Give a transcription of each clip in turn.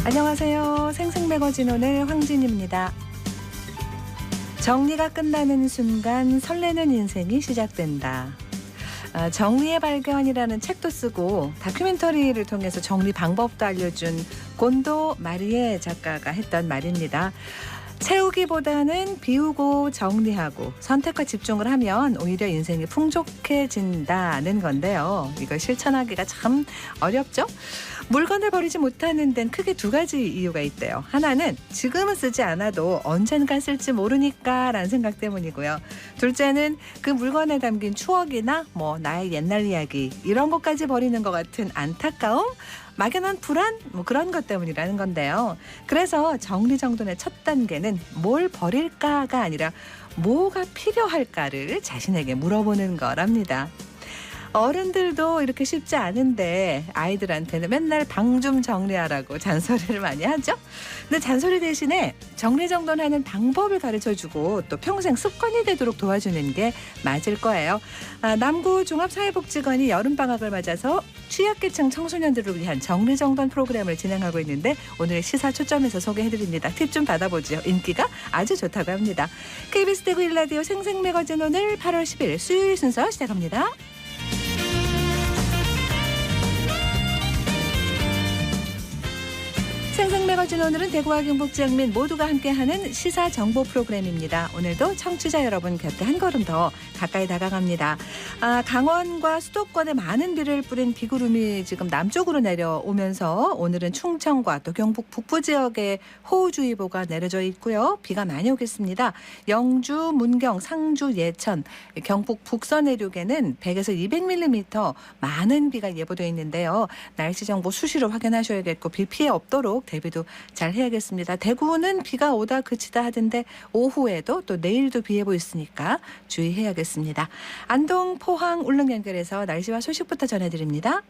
안녕하세요. 생생매거진 오늘 황진입니다. 정리가 끝나는 순간 설레는 인생이 시작된다. 정리의 발견이라는 책도 쓰고 다큐멘터리를 통해서 정리 방법도 알려준 곤도 마리에 작가가 했던 말입니다. 채우기보다는 비우고 정리하고 선택과 집중을 하면 오히려 인생이 풍족해진다는 건데요. 이걸 실천하기가 참 어렵죠? 물건을 버리지 못하는 데는 크게 두 가지 이유가 있대요. 하나는 지금은 쓰지 않아도 언젠가 쓸지 모르니까 라는 생각 때문이고요. 둘째는 그 물건에 담긴 추억이나 나의 옛날 이야기 이런 것까지 버리는 것 같은 안타까움, 막연한 불안 그런 것 때문이라는 건데요. 그래서 정리정돈의 첫 단계는 뭘 버릴까가 아니라 뭐가 필요할까를 자신에게 물어보는 거랍니다. 어른들도 이렇게 쉽지 않은데 아이들한테는 맨날 방 좀 정리하라고 잔소리를 많이 하죠. 근데 잔소리 대신에 정리정돈하는 방법을 가르쳐주고 또 평생 습관이 되도록 도와주는 게 맞을 거예요. 남구 종합사회복지관이 여름방학을 맞아서 취약계층 청소년들을 위한 정리정돈 프로그램을 진행하고 있는데 오늘 시사 초점에서 소개해드립니다. 팁 좀 받아보죠. 인기가 아주 좋다고 합니다. KBS 대구 1라디오 생생매거진 오늘 8월 10일 수요일 순서 시작합니다. 생생매거진 오늘은 대구와 경북 지역민 모두가 함께하는 시사정보 프로그램입니다. 오늘도 청취자 여러분 곁에 한 걸음 더 가까이 다가갑니다. 강원과 수도권에 많은 비를 뿌린 비구름이 지금 남쪽으로 내려오면서 오늘은 충청과 또 경북 북부 지역에 호우주의보가 내려져 있고요. 비가 많이 오겠습니다. 영주, 문경, 상주, 예천, 경북 북서 내륙에는 100에서 200mm 많은 비가 예보되어 있는데요. 날씨 정보 수시로 확인하셔야겠고 비 피해 없도록 대비도 잘 해야겠습니다. 대구는 비가 오다 그치다 하던데 오후에도 또 내일도 비 예보 있으니까 주의해야겠습니다. 안동, 포항, 울릉 연결해서 날씨와 소식부터 전해드립니다.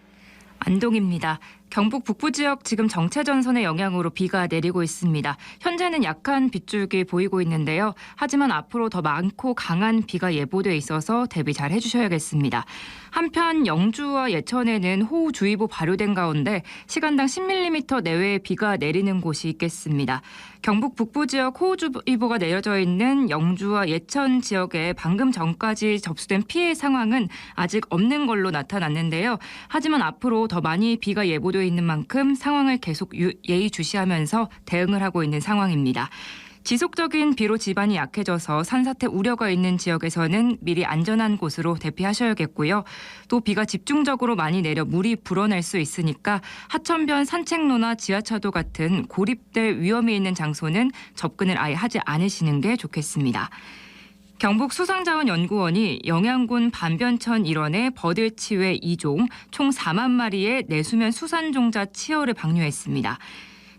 안동입니다. 경북 북부 지역 지금 정체전선의 영향으로 비가 내리고 있습니다. 현재는 약한 빗줄기 보이고 있는데요. 하지만 앞으로 더 많고 강한 비가 예보돼 있어서 대비 잘 해주셔야겠습니다. 한편 영주와 예천에는 호우주의보 발효된 가운데 시간당 10mm 내외의 비가 내리는 곳이 있겠습니다. 경북 북부 지역 호우주의보가 내려져 있는 영주와 예천 지역에 방금 전까지 접수된 피해 상황은 아직 없는 걸로 나타났는데요. 하지만 앞으로 더 많이 비가 예보되어 있는 만큼 상황을 계속 예의주시하면서 대응을 하고 있는 상황입니다. 지속적인 비로 지반이 약해져서 산사태 우려가 있는 지역에서는 미리 안전한 곳으로 대피하셔야겠고요. 또 비가 집중적으로 많이 내려 물이 불어날 수 있으니까 하천변 산책로나 지하차도 같은 고립될 위험이 있는 장소는 접근을 아예 하지 않으시는 게 좋겠습니다. 경북 수상자원연구원이 영양군 반변천 일원의 버들치외 2종 총 4만 마리의 내수면 수산종자 치어를 방류했습니다.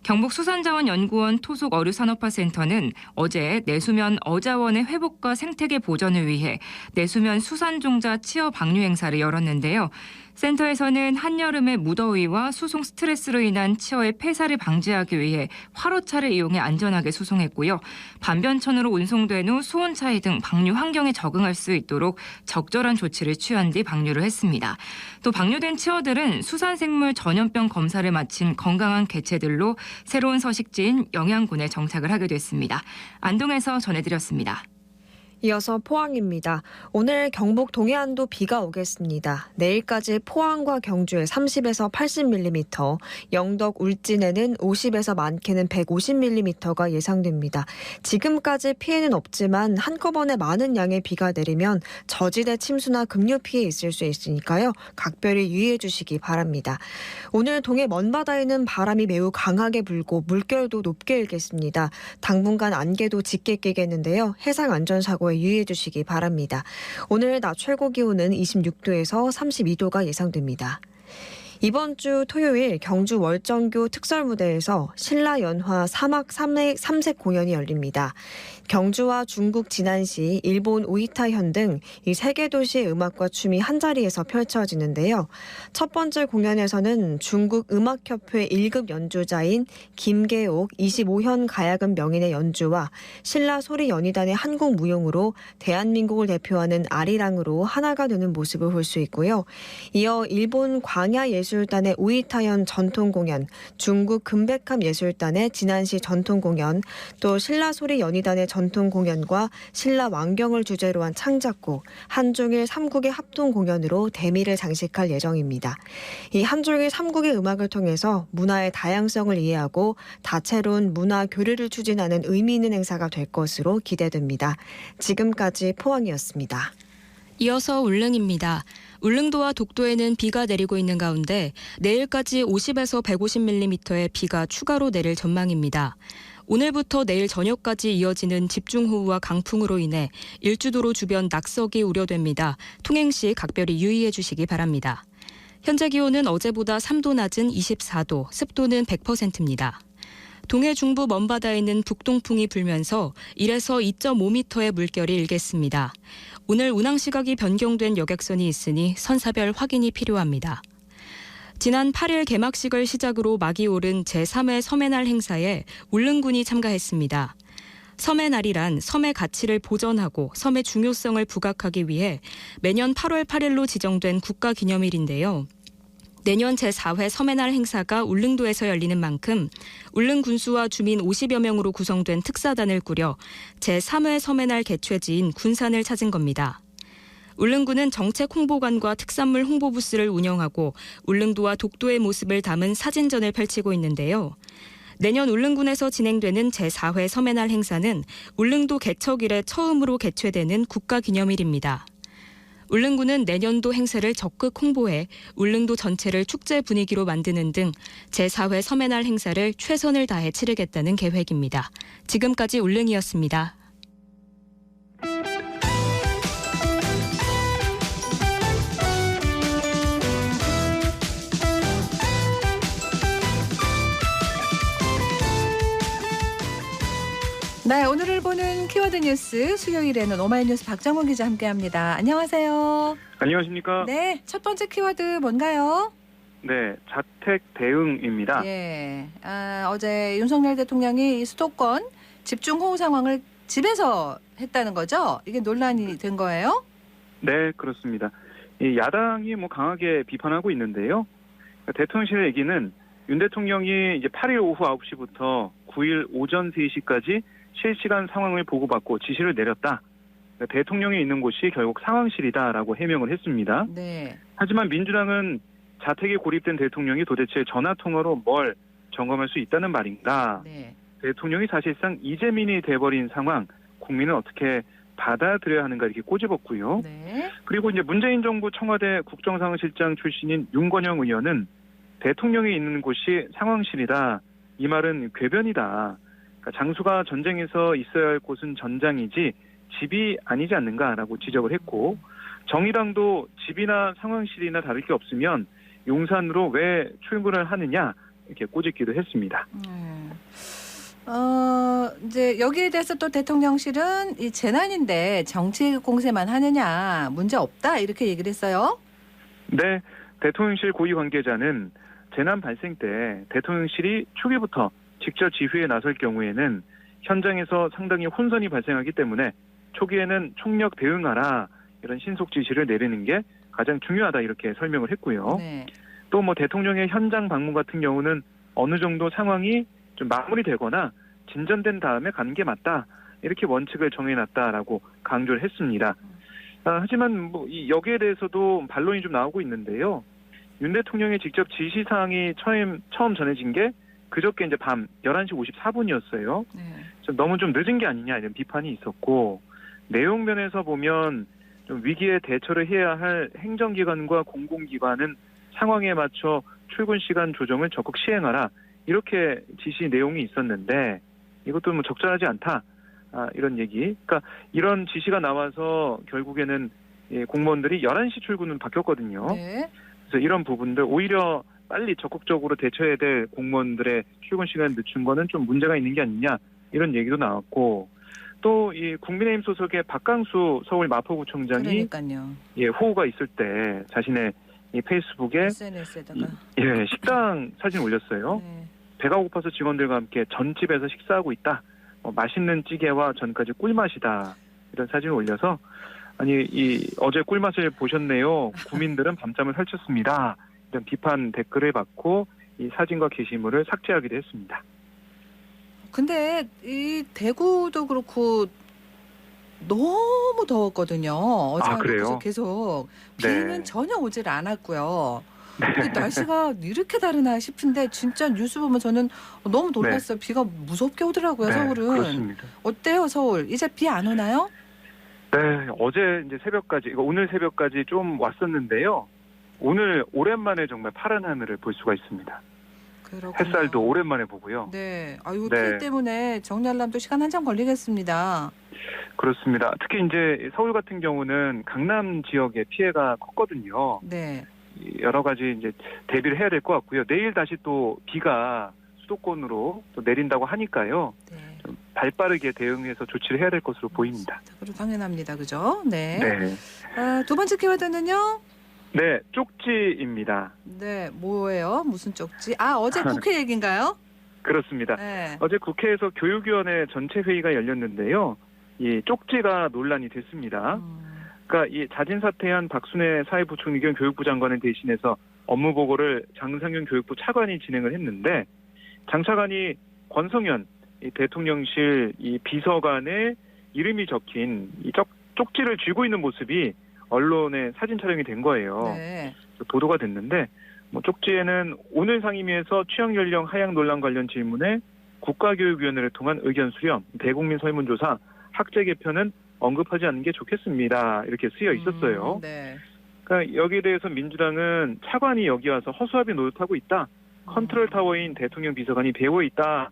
경북 수산자원연구원 토속어류산업화센터는 어제 내수면 어자원의 회복과 생태계 보전을 위해 내수면 수산종자 치어 방류 행사를 열었는데요. 센터에서는 한여름의 무더위와 수송 스트레스로 인한 치어의 폐사를 방지하기 위해 화로차를 이용해 안전하게 수송했고요. 반변천으로 운송된 후 수온차이 등 방류 환경에 적응할 수 있도록 적절한 조치를 취한 뒤 방류를 했습니다. 또 방류된 치어들은 수산생물 전염병 검사를 마친 건강한 개체들로 새로운 서식지인 영양군에 정착을 하게 됐습니다. 안동에서 전해드렸습니다. 이어서 포항입니다. 오늘 경북 동해안도 비가 오겠습니다. 내일까지 포항과 경주에 30에서 80mm, 영덕, 울진에는 50에서 많게는 150mm가 예상됩니다. 지금까지 피해는 없지만 한꺼번에 많은 양의 비가 내리면 저지대 침수나 급류 피해 있을 수 있으니까요. 각별히 유의해 주시기 바랍니다. 오늘 동해 먼바다에는 바람이 매우 강하게 불고 물결도 높게 일겠습니다. 당분간 안개도 짙게 끼겠는데요. 해상 안전사고에 유의해 주시기 바랍니다. 오늘 낮 최고 기온은 26도에서 32도가 예상됩니다. 이번 주 토요일 경주 월정교 특설무대에서 신라연화 사막 3색 공연이 열립니다. 경주와 중국 진안시, 일본 오이타현 등 이 세 개 도시의 음악과 춤이 한자리에서 펼쳐지는데요. 첫 번째 공연에서는 중국 음악협회 1급 연주자인 김계옥 25현 가야금 명인의 연주와 신라 소리연희단의 한국 무용으로 대한민국을 대표하는 아리랑으로 하나가 되는 모습을 볼 수 있고요. 이어 일본 광야예술단의 오이타현 전통공연, 중국 금백함 예술단의 진안시 전통공연, 또 신라 소리연희단의 전통공연과 신라 왕경을 주제로 한 창작곡, 한중일 3국의 합동공연으로 대미를 장식할 예정입니다. 이 한중일 3국의 음악을 통해서 문화의 다양성을 이해하고 다채로운 문화 교류를 추진하는 의미 있는 행사가 될 것으로 기대됩니다. 지금까지 포항이었습니다. 이어서 울릉입니다. 울릉도와 독도에는 비가 내리고 있는 가운데 내일까지 50에서 150mm의 비가 추가로 내릴 전망입니다. 오늘부터 내일 저녁까지 이어지는 집중호우와 강풍으로 인해 일주도로 주변 낙석이 우려됩니다. 통행 시 각별히 유의해 주시기 바랍니다. 현재 기온은 어제보다 3도 낮은 24도, 습도는 100%입니다. 동해 중부 먼바다에는 북동풍이 불면서 1에서 2.5m의 물결이 일겠습니다. 오늘 운항 시각이 변경된 여객선이 있으니 선사별 확인이 필요합니다. 지난 8일 개막식을 시작으로 막이 오른 제3회 섬의 날 행사에 울릉군이 참가했습니다. 섬의 날이란 섬의 가치를 보존하고 섬의 중요성을 부각하기 위해 매년 8월 8일로 지정된 국가기념일인데요. 내년 제4회 섬의 날 행사가 울릉도에서 열리는 만큼 울릉 군수와 주민 50여 명으로 구성된 특사단을 꾸려 제3회 섬의 날 개최지인 군산을 찾은 겁니다. 울릉군은 정책 홍보관과 특산물 홍보 부스를 운영하고 울릉도와 독도의 모습을 담은 사진전을 펼치고 있는데요. 내년 울릉군에서 진행되는 제4회 섬의 날 행사는 울릉도 개척 이래 처음으로 개최되는 국가기념일입니다. 울릉군은 내년도 행사를 적극 홍보해 울릉도 전체를 축제 분위기로 만드는 등 제4회 섬의 날 행사를 최선을 다해 치르겠다는 계획입니다. 지금까지 울릉이었습니다. 네, 오늘을 보는 키워드 뉴스, 수요일에는 오마이뉴스 박정훈 기자 함께합니다. 안녕하세요. 안녕하십니까? 네, 첫 번째 키워드 뭔가요? 네, 자택 대응입니다. 예, 어제 윤석열 대통령이 이 수도권 집중호우 상황을 집에서 했다는 거죠? 이게 논란이 된 거예요? 네, 그렇습니다. 이 야당이 강하게 비판하고 있는데요. 대통령실의 얘기는 윤 대통령이 이제 8일 오후 9시부터 9일 오전 3시까지 실시간 상황을 보고받고 지시를 내렸다. 대통령이 있는 곳이 결국 상황실이다라고 해명을 했습니다. 네. 하지만 민주당은 자택에 고립된 대통령이 도대체 전화통화로 뭘 점검할 수 있다는 말인가? 네. 대통령이 사실상 이재민이 돼버린 상황, 국민은 어떻게 받아들여야 하는가 이렇게 꼬집었고요. 네. 그리고 이제 문재인 정부 청와대 국정상황실장 출신인 윤건영 의원은 대통령이 있는 곳이 상황실이다. 이 말은 궤변이다. 그러니까 장수가 전쟁에서 있어야 할 곳은 전장이지 집이 아니지 않는가라고 지적을 했고, 정의당도 집이나 상황실이나 다를 게 없으면 용산으로 왜 출근을 하느냐 이렇게 꼬집기도 했습니다. 이제 여기에 대해서 또 대통령실은 이 재난인데 정치 공세만 하느냐 문제 없다 이렇게 얘기를 했어요. 네, 대통령실 고위 관계자는 재난 발생 때 대통령실이 초기부터 직접 지휘에 나설 경우에는 현장에서 상당히 혼선이 발생하기 때문에 초기에는 총력 대응하라 이런 신속 지시를 내리는 게 가장 중요하다 이렇게 설명을 했고요. 네. 또 대통령의 현장 방문 같은 경우는 어느 정도 상황이 좀 마무리되거나 진전된 다음에 가는 게 맞다 이렇게 원칙을 정해놨다라고 강조를 했습니다. 하지만 여기에 대해서도 반론이 좀 나오고 있는데요. 윤 대통령의 직접 지시 사항이 처음 전해진 게 그저께 이제 밤 11시 54분이었어요. 네. 너무 좀 늦은 게 아니냐 이런 비판이 있었고, 내용 면에서 보면 좀 위기에 대처를 해야 할 행정기관과 공공기관은 상황에 맞춰 출근 시간 조정을 적극 시행하라 이렇게 지시 내용이 있었는데 이것도 적절하지 않다 이런 얘기. 그러니까 이런 지시가 나와서 결국에는 공무원들이 11시 출근은 바뀌었거든요. 네. 그래서 이런 부분들 오히려 빨리 적극적으로 대처해야 될 공무원들의 출근 시간 늦춘 거는 좀 문제가 있는 게 아니냐 이런 얘기도 나왔고, 또 이 국민의힘 소속의 박강수 서울 마포구청장이 그러니까요. 호우가 있을 때 자신의 이 페이스북에 SNS에다가 식당 사진 올렸어요. 네. 배가 고파서 직원들과 함께 전집에서 식사하고 있다. 맛있는 찌개와 전까지 꿀맛이다. 이런 사진을 올려서 어제 꿀맛을 보셨네요. 구민들은 밤잠을 설쳤습니다. 이런 비판 댓글을 받고 이 사진과 게시물을 삭제하기도 했습니다. 근데 이 대구도 그렇고 너무 더웠거든요. 어제하고 그래요? 계속 비는 네. 전혀 오질 않았고요. 근데 날씨가 이렇게 다르나 싶은데 진짜 뉴스 보면 저는 너무 놀랐어요. 비가 무섭게 오더라고요. 서울은. 그렇습니다. 어때요, 서울? 이제 비 안 오나요? 네, 어제 이제 새벽까지, 오늘 새벽까지 좀 왔었는데요. 오늘 오랜만에 정말 파란 하늘을 볼 수가 있습니다. 그렇군요. 햇살도 오랜만에 보고요. 네. 아유, 네. 비 때문에 정리하려면 시간 한참 걸리겠습니다. 그렇습니다. 특히 이제 서울 같은 경우는 강남 지역에 피해가 컸거든요. 네. 여러 가지 이제 대비를 해야 될 것 같고요. 내일 다시 또 비가 수도권으로 또 내린다고 하니까요. 네. 좀 발빠르게 대응해서 조치를 해야 될 것으로 보입니다. 그리고 당연합니다. 그죠? 네. 네. 두 번째 키워드는요? 네, 쪽지입니다. 네, 뭐예요? 무슨 쪽지? 어제 국회 얘기인가요? 그렇습니다. 네. 어제 국회에서 교육위원회 전체 회의가 열렸는데요. 이 쪽지가 논란이 됐습니다. 그러니까 이 자진 사퇴한 박순애 사회부총리 겸 교육부 장관을 대신해서 업무 보고를 장상윤 교육부 차관이 진행을 했는데 장 차관이 권성현 이 대통령실 이 비서관의 이름이 적힌 이 쪽지를 쥐고 있는 모습이 언론에 사진 촬영이 된 거예요. 네. 보도가 됐는데 쪽지에는 오늘 상임위에서 취향 연령 하향 논란 관련 질문에 국가교육위원회를 통한 의견 수렴, 대국민 설문조사, 학제 개편은 언급하지 않는 게 좋겠습니다. 이렇게 쓰여 있었어요. 네. 그러니까 여기에 대해서 민주당은 차관이 여기 와서 허수아비 노릇하고 있다. 컨트롤 타워인 대통령 비서관이 배워 있다.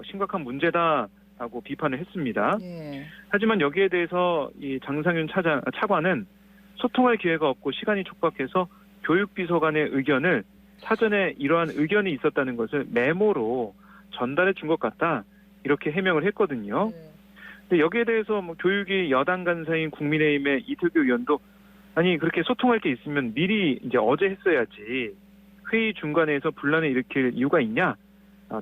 심각한 문제다라고 비판을 했습니다. 네. 하지만 여기에 대해서 이 장상윤 차관은 소통할 기회가 없고 시간이 촉박해서 교육비서관의 의견을 사전에 이러한 의견이 있었다는 것을 메모로 전달해 준 것 같다. 이렇게 해명을 했거든요. 네. 근데 여기에 대해서 교육이 여당 간사인 국민의힘의 이틀규 의원도 그렇게 소통할 게 있으면 미리 이제 어제 했어야지 회의 중간에서 분란을 일으킬 이유가 있냐?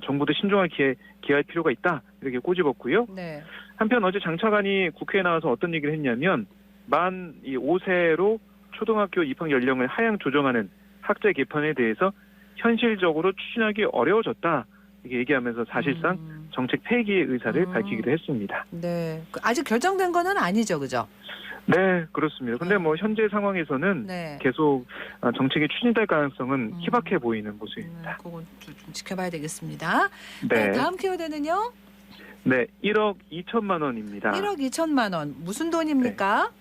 정부도 신중하게 기할 필요가 있다. 이렇게 꼬집었고요. 네. 한편 어제 장 차관이 국회에 나와서 어떤 얘기를 했냐면 만 5세로 초등학교 입학 연령을 하향 조정하는 학제 개편에 대해서 현실적으로 추진하기 어려워졌다. 이렇게 얘기하면서 사실상 정책 폐기의 의사를 밝히기도 했습니다. 네. 아직 결정된 거는 아니죠, 그죠? 네, 그렇습니다. 근데 현재 상황에서는 네. 계속 정책이 추진될 가능성은 희박해 보이는 모습입니다. 그건 좀 지켜봐야 되겠습니다. 네. 다음 키워드는요? 네, 1억 2천만 원입니다. 1억 2천만 원. 무슨 돈입니까?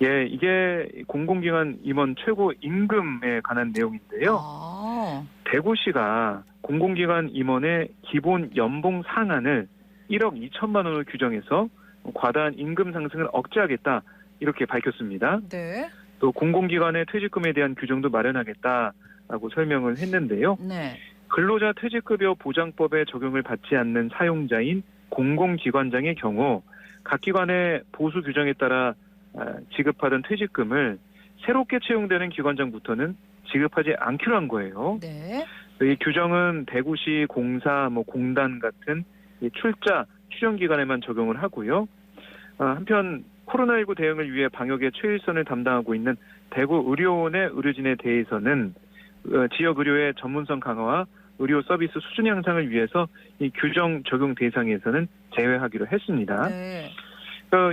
예, 이게 공공기관 임원 최고 임금에 관한 내용인데요. 대구시가 공공기관 임원의 기본 연봉 상한을 1억 2천만 원을 규정해서 과다한 임금 상승을 억제하겠다 이렇게 밝혔습니다. 네. 또 공공기관의 퇴직금에 대한 규정도 마련하겠다라고 설명을 했는데요. 네. 근로자 퇴직급여 보장법에 적용을 받지 않는 사용자인 공공기관장의 경우 각 기관의 보수 규정에 따라 지급하던 퇴직금을 새롭게 채용되는 기관장부터는 지급하지 않기로 한 거예요. 네. 이 규정은 대구시 공사, 공단 같은 이 출자, 추정기관에만 적용을 하고요. 한편 코로나19 대응을 위해 방역의 최일선을 담당하고 있는 대구의료원의 의료진에 대해서는 지역 의료의 전문성 강화와 의료 서비스 수준 향상을 위해서 이 규정 적용 대상에서는 제외하기로 했습니다. 네.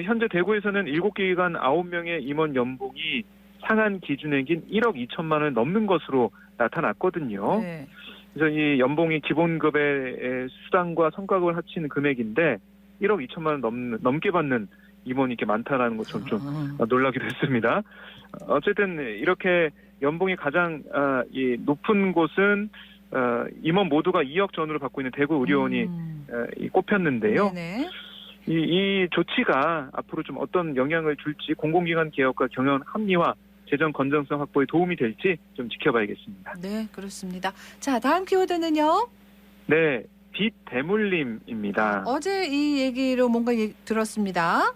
현재 대구에서는 7개 기관 9명의 임원 연봉이 상한 기준액인 1억 2천만 원을 넘는 것으로 나타났거든요. 네. 그래서 이 연봉이 기본급의 수당과 성과급을 합친 금액인데 1억 2천만 원 넘게 받는 임원이 이렇게 많다라는 것처럼 좀 놀라기도 했습니다. 어쨌든 이렇게 연봉이 가장 높은 곳은 임원 모두가 2억 전후를 받고 있는 대구 의료원이 꼽혔는데요. 네네. 이 조치가 앞으로 좀 어떤 영향을 줄지 공공기관 개혁과 경영 합리화, 재정 건전성 확보에 도움이 될지 좀 지켜봐야겠습니다. 네, 그렇습니다. 자, 다음 키워드는요? 네, 빚 대물림입니다. 어제 이 얘기로 뭔가 들었습니다.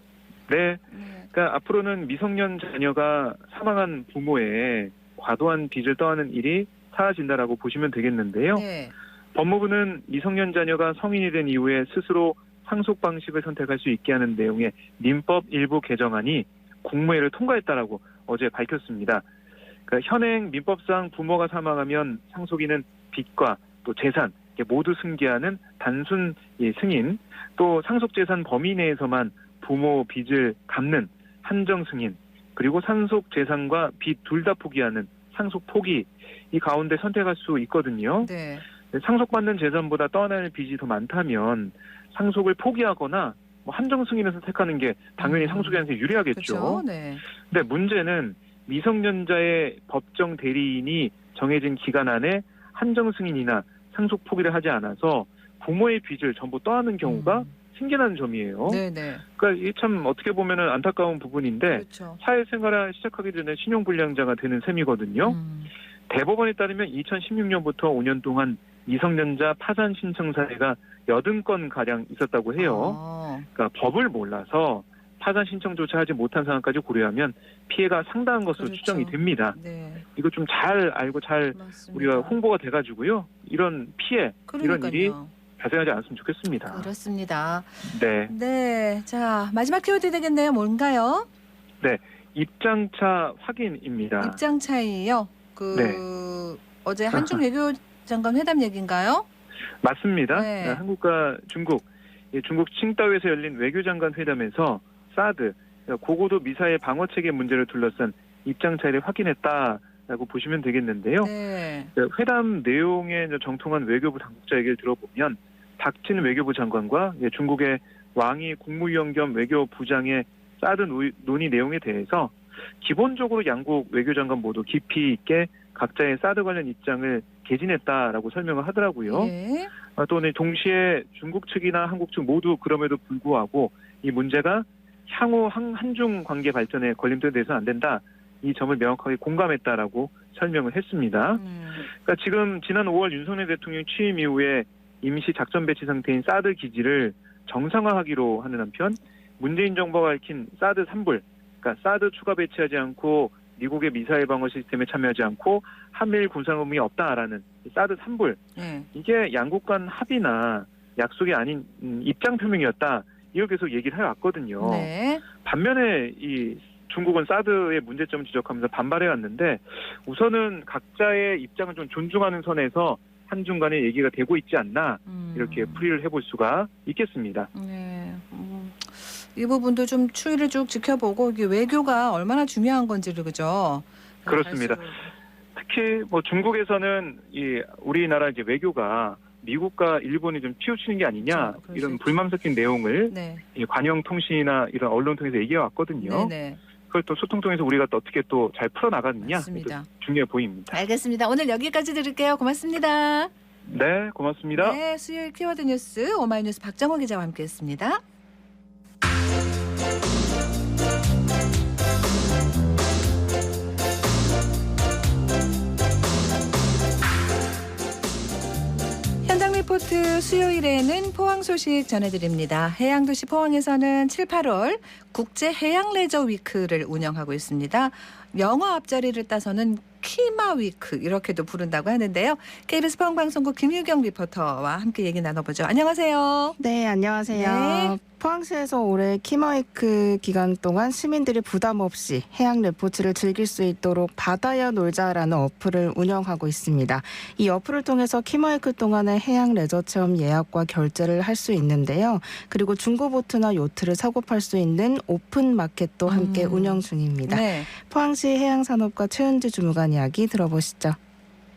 네. 네. 그러니까 앞으로는 미성년 자녀가 사망한 부모의 과도한 빚을 떠안는 일이 사라진다라고 보시면 되겠는데요. 네. 법무부는 미성년 자녀가 성인이 된 이후에 스스로 상속 방식을 선택할 수 있게 하는 내용의 민법 일부 개정안이 국무회의를 통과했다라고 어제 밝혔습니다. 그러니까 현행 민법상 부모가 사망하면 상속인은 빚과 또 재산 모두 승계하는 단순 승인, 또 상속재산 범위 내에서만 부모 빚을 갚는 한정 승인, 그리고 상속재산과 빚 둘 다 포기하는 상속 포기, 이 가운데 선택할 수 있거든요. 네. 상속받는 재산보다 떠안을 빚이 더 많다면 상속을 포기하거나 한정 승인을 선택하는 게 당연히 상속인한테 유리하겠죠. 그렇죠. 네. 근데 문제는 미성년자의 법정 대리인이 정해진 기간 안에 한정 승인이나 상속 포기를 하지 않아서 부모의 빚을 전부 떠안는 경우가 생겨나는 점이에요. 네네. 그러니까 이게 참 어떻게 보면은 안타까운 부분인데 그렇죠. 사회생활을 시작하기 전에 신용불량자가 되는 셈이거든요. 대법원에 따르면 2016년부터 5년 동안 미성년자 파산 신청 사례가 80건 가량 있었다고 해요. 그러니까 법을 몰라서 파산 신청조차 하지 못한 상황까지 고려하면 피해가 상당한 것으로 그렇죠. 추정이 됩니다. 네. 이거 좀 잘 알고 잘 맞습니다. 우리가 홍보가 돼가지고요. 이런 피해, 이런 일이 그러니까요. 발생하지 않았으면 좋겠습니다. 그렇습니다. 네. 네. 자, 마지막 키워드 되겠네요. 뭔가요? 입장차 확인입니다. 입장 차이요. 네. 어제 한중 외교장관 회담 얘기인가요? 맞습니다. 네. 한국과 중국, 중국 칭다오에서 열린 외교장관 회담에서 사드, 고고도 미사일 방어 체계 문제를 둘러싼 입장 차이를 확인했다라고 보시면 되겠는데요. 네. 회담 내용에 정통한 외교부 당국자 얘기를 들어보면 박진 외교부 장관과 중국의 왕이 국무위원 겸 외교부장의 사드 논의 내용에 대해서 기본적으로 양국 외교장관 모두 깊이 있게 각자의 사드 관련 입장을 개진했다라고 설명을 하더라고요. 예. 또 동시에 중국 측이나 한국 측 모두 그럼에도 불구하고 이 문제가 향후 한중 관계 발전에 걸림돌이 돼서는 안 된다. 이 점을 명확하게 공감했다라고 설명을 했습니다. 그러니까 지금 지난 5월 윤석열 대통령 취임 이후에 임시 작전 배치 상태인 사드 기지를 정상화하기로 하는 한편 문재인 정부가 밝힌 사드 3불, 그러니까 사드 추가 배치하지 않고 미국의 미사일 방어 시스템에 참여하지 않고 한미일 군사 의무이 없다라는 사드 3불, 네. 이게 양국 간 합의나 약속이 아닌 입장 표명이었다. 이걸 계속 얘기를 해왔거든요. 네. 반면에 이 중국은 사드의 문제점을 지적하면서 반발해왔는데 우선은 각자의 입장을 좀 존중하는 선에서 한중 간의 얘기가 되고 있지 않나 이렇게 풀이를 해볼 수가 있겠습니다. 네. 이 부분도 좀 추이를 쭉 지켜보고 이게 외교가 얼마나 중요한 건지를 그죠? 그렇습니다. 특히 중국에서는 이 우리나라 이제 외교가 미국과 일본이 좀 치우치는 게 아니냐 그렇죠. 이런 불만 섞인 내용을 네. 이 관영통신이나 이런 언론 통해서 얘기해 왔거든요. 네네. 그걸 또 소통 통해서 우리가 또 어떻게 또 잘 풀어나가느냐 맞습니다. 중요해 보입니다. 알겠습니다. 오늘 여기까지 들을게요. 고맙습니다. 네, 고맙습니다. 네, 수요일 키워드 뉴스 오마이뉴스 박정호 기자와 함께했습니다. 현장 리포트 수요일에는 포항 소식 전해드립니다. 해양도시 포항에서는 7, 8월 국제 해양 레저 위크를 운영하고 있습니다. 영어 앞자리를 따서는 키마 위크 이렇게도 부른다고 하는데요. KBS 포항방송국 김유경 리포터와 함께 얘기 나눠보죠. 안녕하세요. 네, 안녕하세요. 네. 포항시에서 올해 키마위크 기간 동안 시민들이 부담 없이 해양 레포츠를 즐길 수 있도록 바다야 놀자라는 어플을 운영하고 있습니다. 이 어플을 통해서 키마위크 동안의 해양 레저 체험 예약과 결제를 할 수 있는데요. 그리고 중고보트나 요트를 사고 팔 수 있는 오픈 마켓도 함께 운영 중입니다. 네. 포항시 해양산업과 최은지 주무관 이야기 들어보시죠.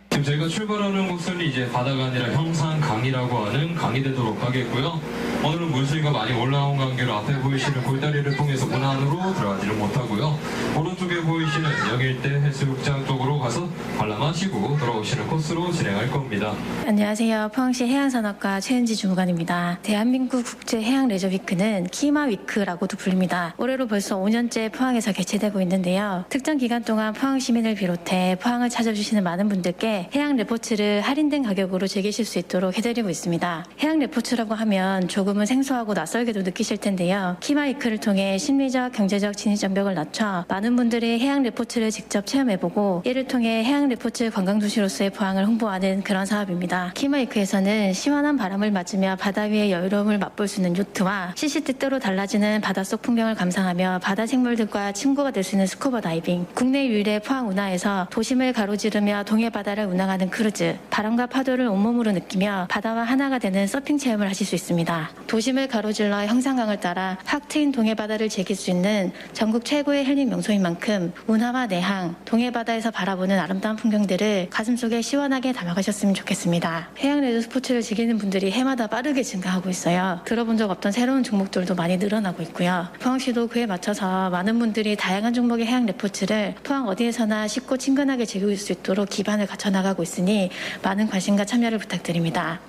지금 저희가 출발하는 곳은 이제 바다가 아니라 형산강이라고 하는 강이 되도록 하겠고요. 오늘은 물수위가 많이 올라온 관계로 앞에 보이시는 골다리를 통해서 문 안으로 들어가지는 못하고요. 오른쪽에 보이시는 영일대 해수욕장 쪽으로 가서 관람하시고 돌아오시는 코스로 진행할 겁니다. 안녕하세요. 포항시 해양산업과 최은지 주무관입니다. 대한민국 국제 해양 레저 위크는 키마 위크라고도 불립니다. 올해로 벌써 5년째 포항에서 개최되고 있는데요. 특정 기간 동안 포항 시민을 비롯해 포항을 찾아주시는 많은 분들께 때문에 해양 레포츠를 할인된 가격으로 즐기실 수 있도록 해드리고 있습니다. 해양 레포츠라고 하면 조금은 생소하고 낯설게도 느끼실 텐데요. 키마위크를 통해 심리적, 경제적 진입장벽을 낮춰 많은 분들이 해양 레포츠를 직접 체험해보고 이를 통해 해양 레포츠 관광도시로서의 포항을 홍보하는 그런 사업입니다. 키마위크에서는 시원한 바람을 맞으며 바다 위의 여유로움을 맛볼 수 있는 요트와 시시때때로 달라지는 바닷속 풍경을 감상하며 바다 생물들과 친구가 될 수 있는 스쿠버 다이빙, 국내 유일의 포항 운하에서 도심을 가로지르며 동해 바다를 운항하는 크루즈, 바람과 파도를 온몸으로 느끼며 바다와 하나가 되는 서핑 체험을 하실 수 있습니다. 도심을 가로질러 형산강을 따라 확 트인 동해 바다를 즐길 수 있는 전국 최고의 힐링 명소인 만큼 운하와 내항, 동해 바다에서 바라보는 아름다운 풍경들을 가슴속에 시원하게 담아가셨으면 좋겠습니다. 해양 레저 스포츠를 즐기는 분들이 해마다 빠르게 증가하고 있어요. 들어본 적 없던 새로운 종목들도 많이 늘어나고 있고요. 포항시도 그에 맞춰서 많은 분들이 다양한 종목의 해양 레포츠를 포항 어디에서나 쉽고 친근하게 즐길 수 있도록 기반을 갖춰나가고 있으니 많은 관심과 참여를 부탁드립니다.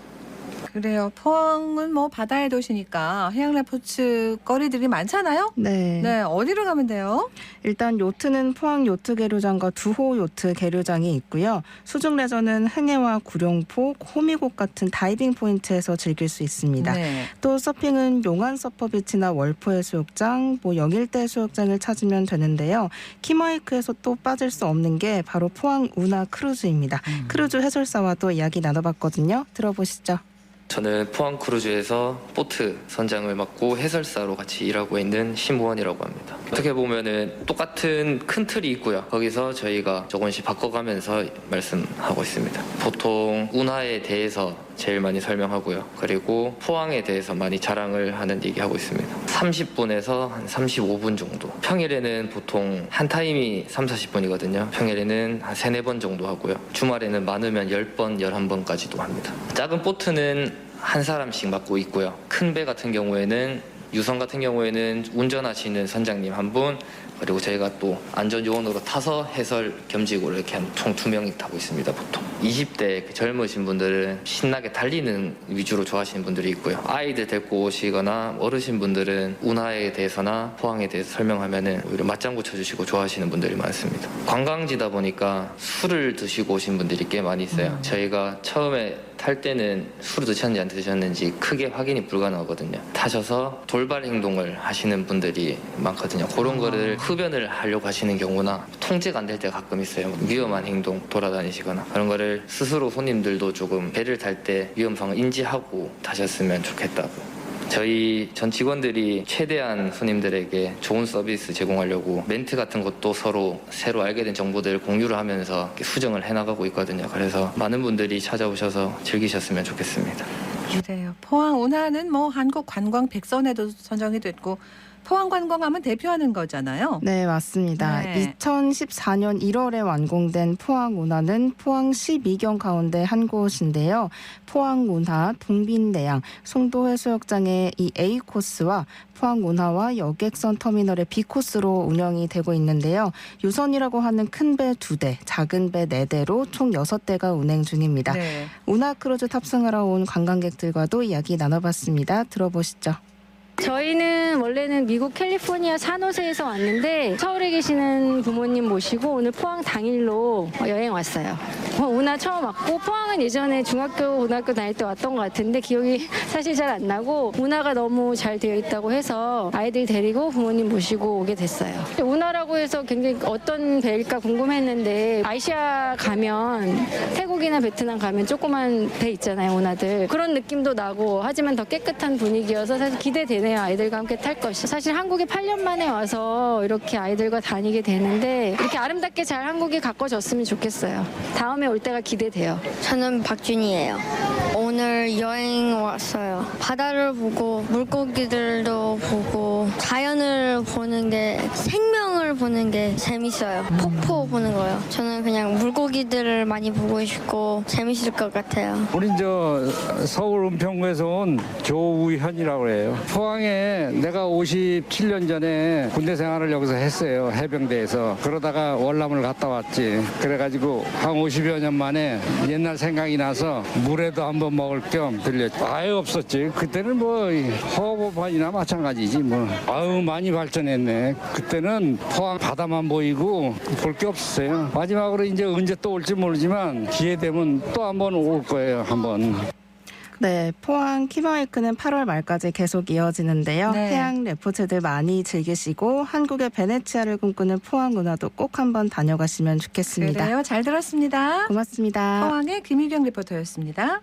그래요. 포항은 뭐 바다의 도시니까 해양 레포츠 거리들이 많잖아요. 네. 네, 어디로 가면 돼요? 일단 요트는 포항 요트 계류장과 두호 요트 계류장이 있고요. 수중 레저는 흥해와 구룡포, 호미곶 같은 다이빙 포인트에서 즐길 수 있습니다. 네. 또 서핑은 용안 서퍼비치나 월포 해수욕장, 영일대 해수욕장을 찾으면 되는데요. 키마이크에서 또 빠질 수 없는 게 바로 포항 운하 크루즈입니다. 크루즈 해설사와도 이야기 나눠봤거든요. 들어보시죠. 저는 포항 크루즈에서 보트 선장을 맡고 해설사로 같이 일하고 있는 심우원이라고 합니다. 어떻게 보면은 똑같은 큰 틀이 있고요. 거기서 저희가 조금씩 바꿔가면서 말씀하고 있습니다. 보통 운하에 대해서 제일 많이 설명하고요. 그리고 포항에 대해서 많이 자랑을 하는 얘기하고 있습니다. 30분에서 한 35분 정도. 평일에는 보통 한 타임이 30-40분이거든요. 평일에는 한 3-4번 정도 하고요. 주말에는 많으면 10번, 11번까지도 합니다. 작은 보트는 한 사람씩 맡고 있고요. 큰 배 같은 경우에는 유선 같은 경우에는 운전하시는 선장님 한 분, 그리고 저희가 또 안전요원으로 타서 해설 겸직으로 이렇게 한 총 2명이 타고 있습니다. 보통 20대 젊으신 분들은 신나게 달리는 위주로 좋아하시는 분들이 있고요. 아이들 데리고 오시거나 어르신 분들은 운하에 대해서나 포항에 대해서 설명하면은 오히려 맞장구 쳐주시고 좋아하시는 분들이 많습니다. 관광지다 보니까 술을 드시고 오신 분들이 꽤 많이 있어요. 저희가 처음에 탈 때는 술을 드셨는지 안 드셨는지 크게 확인이 불가능하거든요. 타셔서 돌발 행동을 하시는 분들이 많거든요. 그런 거를 흡연을 하려고 하시는 경우나 통제가 안 될 때가 가끔 있어요. 위험한 행동 돌아다니시거나 그런 거를 스스로 손님들도 조금 배를 탈 때 위험성을 인지하고 타셨으면 좋겠다고. 저희 전 직원들이 최대한 손님들에게 좋은 서비스 제공하려고 멘트 같은 것도 서로 새로 알게 된 정보들 공유를 하면서 수정을 해나가고 있거든요. 그래서 많은 분들이 찾아오셔서 즐기셨으면 좋겠습니다. 그래요. 포항 운하는 뭐 한국 관광 100선에도 선정이 됐고 포항 관광하면 대표하는 거잖아요. 네, 맞습니다. 네. 2014년 1월에 완공된 포항 운하는 포항 12경 가운데 한 곳인데요. 포항 운하, 동빈내양, 송도 해수욕장의 이 A 코스와 포항 운하와 여객선 터미널의 B 코스로 운영이 되고 있는데요. 유선이라고 하는 큰 배 2대, 작은 배 4대로 총 6대가 운행 중입니다. 네. 운하 크루즈 탑승하러 온 관광객들과도 이야기 나눠봤습니다. 들어보시죠. 저희는 원래는 미국 캘리포니아 산호세에서 왔는데 서울에 계시는 부모님 모시고 오늘 포항 당일로 여행 왔어요. 운하 처음 왔고 포항은 예전에 중학교, 고등학교 다닐 때 왔던 것 같은데 기억이 사실 잘 안 나고 운하가 너무 잘 되어 있다고 해서 아이들 데리고 부모님 모시고 오게 됐어요. 운하라고 해서 굉장히 어떤 배일까 궁금했는데 아시아 가면 태국이나 베트남 가면 조그만 배 있잖아요. 운하들. 그런 느낌도 나고 하지만 더 깨끗한 분위기여서 사실 기대되네요. 아이들과 함께 탈 것이. 사실 한국에 8년 만에 와서 이렇게 아이들과 다니게 되는데 이렇게 아름답게 잘 한국이 가꿔졌으면 좋겠어요. 다음에 올 때가 기대돼요. 저는 박준이에요. 오늘 여행 왔어요. 바다를 보고 물고기들도 보고 자연을 보는 게 생명을 보는 게 재밌어요. 폭포 보는 거요. 저는 그냥 물고기들을 많이 보고 싶고 재밌을 것 같아요. 우린 서울 은평구에서 온 조우현이라고 해요. 포항에 내가 57년 전에 군대 생활을 여기서 했어요. 해병대에서. 그러다가 월남을 갔다 왔지. 그래가지고 한 50여 년 만에 옛날 생각이 나서 물에도 한번 먹을 겸 들렸지. 아예 없었지. 그때는 허허벌판이나 마찬가지지 뭐. 아유 많이 발전했네. 그때는 포항 포항 바다만 보이고 볼 게 없었어요. 마지막으로 이제 언제 또 올지 모르지만 기회 되면 또 한번 올 거예요. 한번. 네, 포항 키마웨이크는 8월 말까지 계속 이어지는데요. 네. 해양 레포츠들 많이 즐기시고 한국의 베네치아를 꿈꾸는 포항 문화도 꼭 한번 다녀가시면 좋겠습니다. 그래요. 잘 들었습니다. 고맙습니다. 포항의 김희경 리포터였습니다.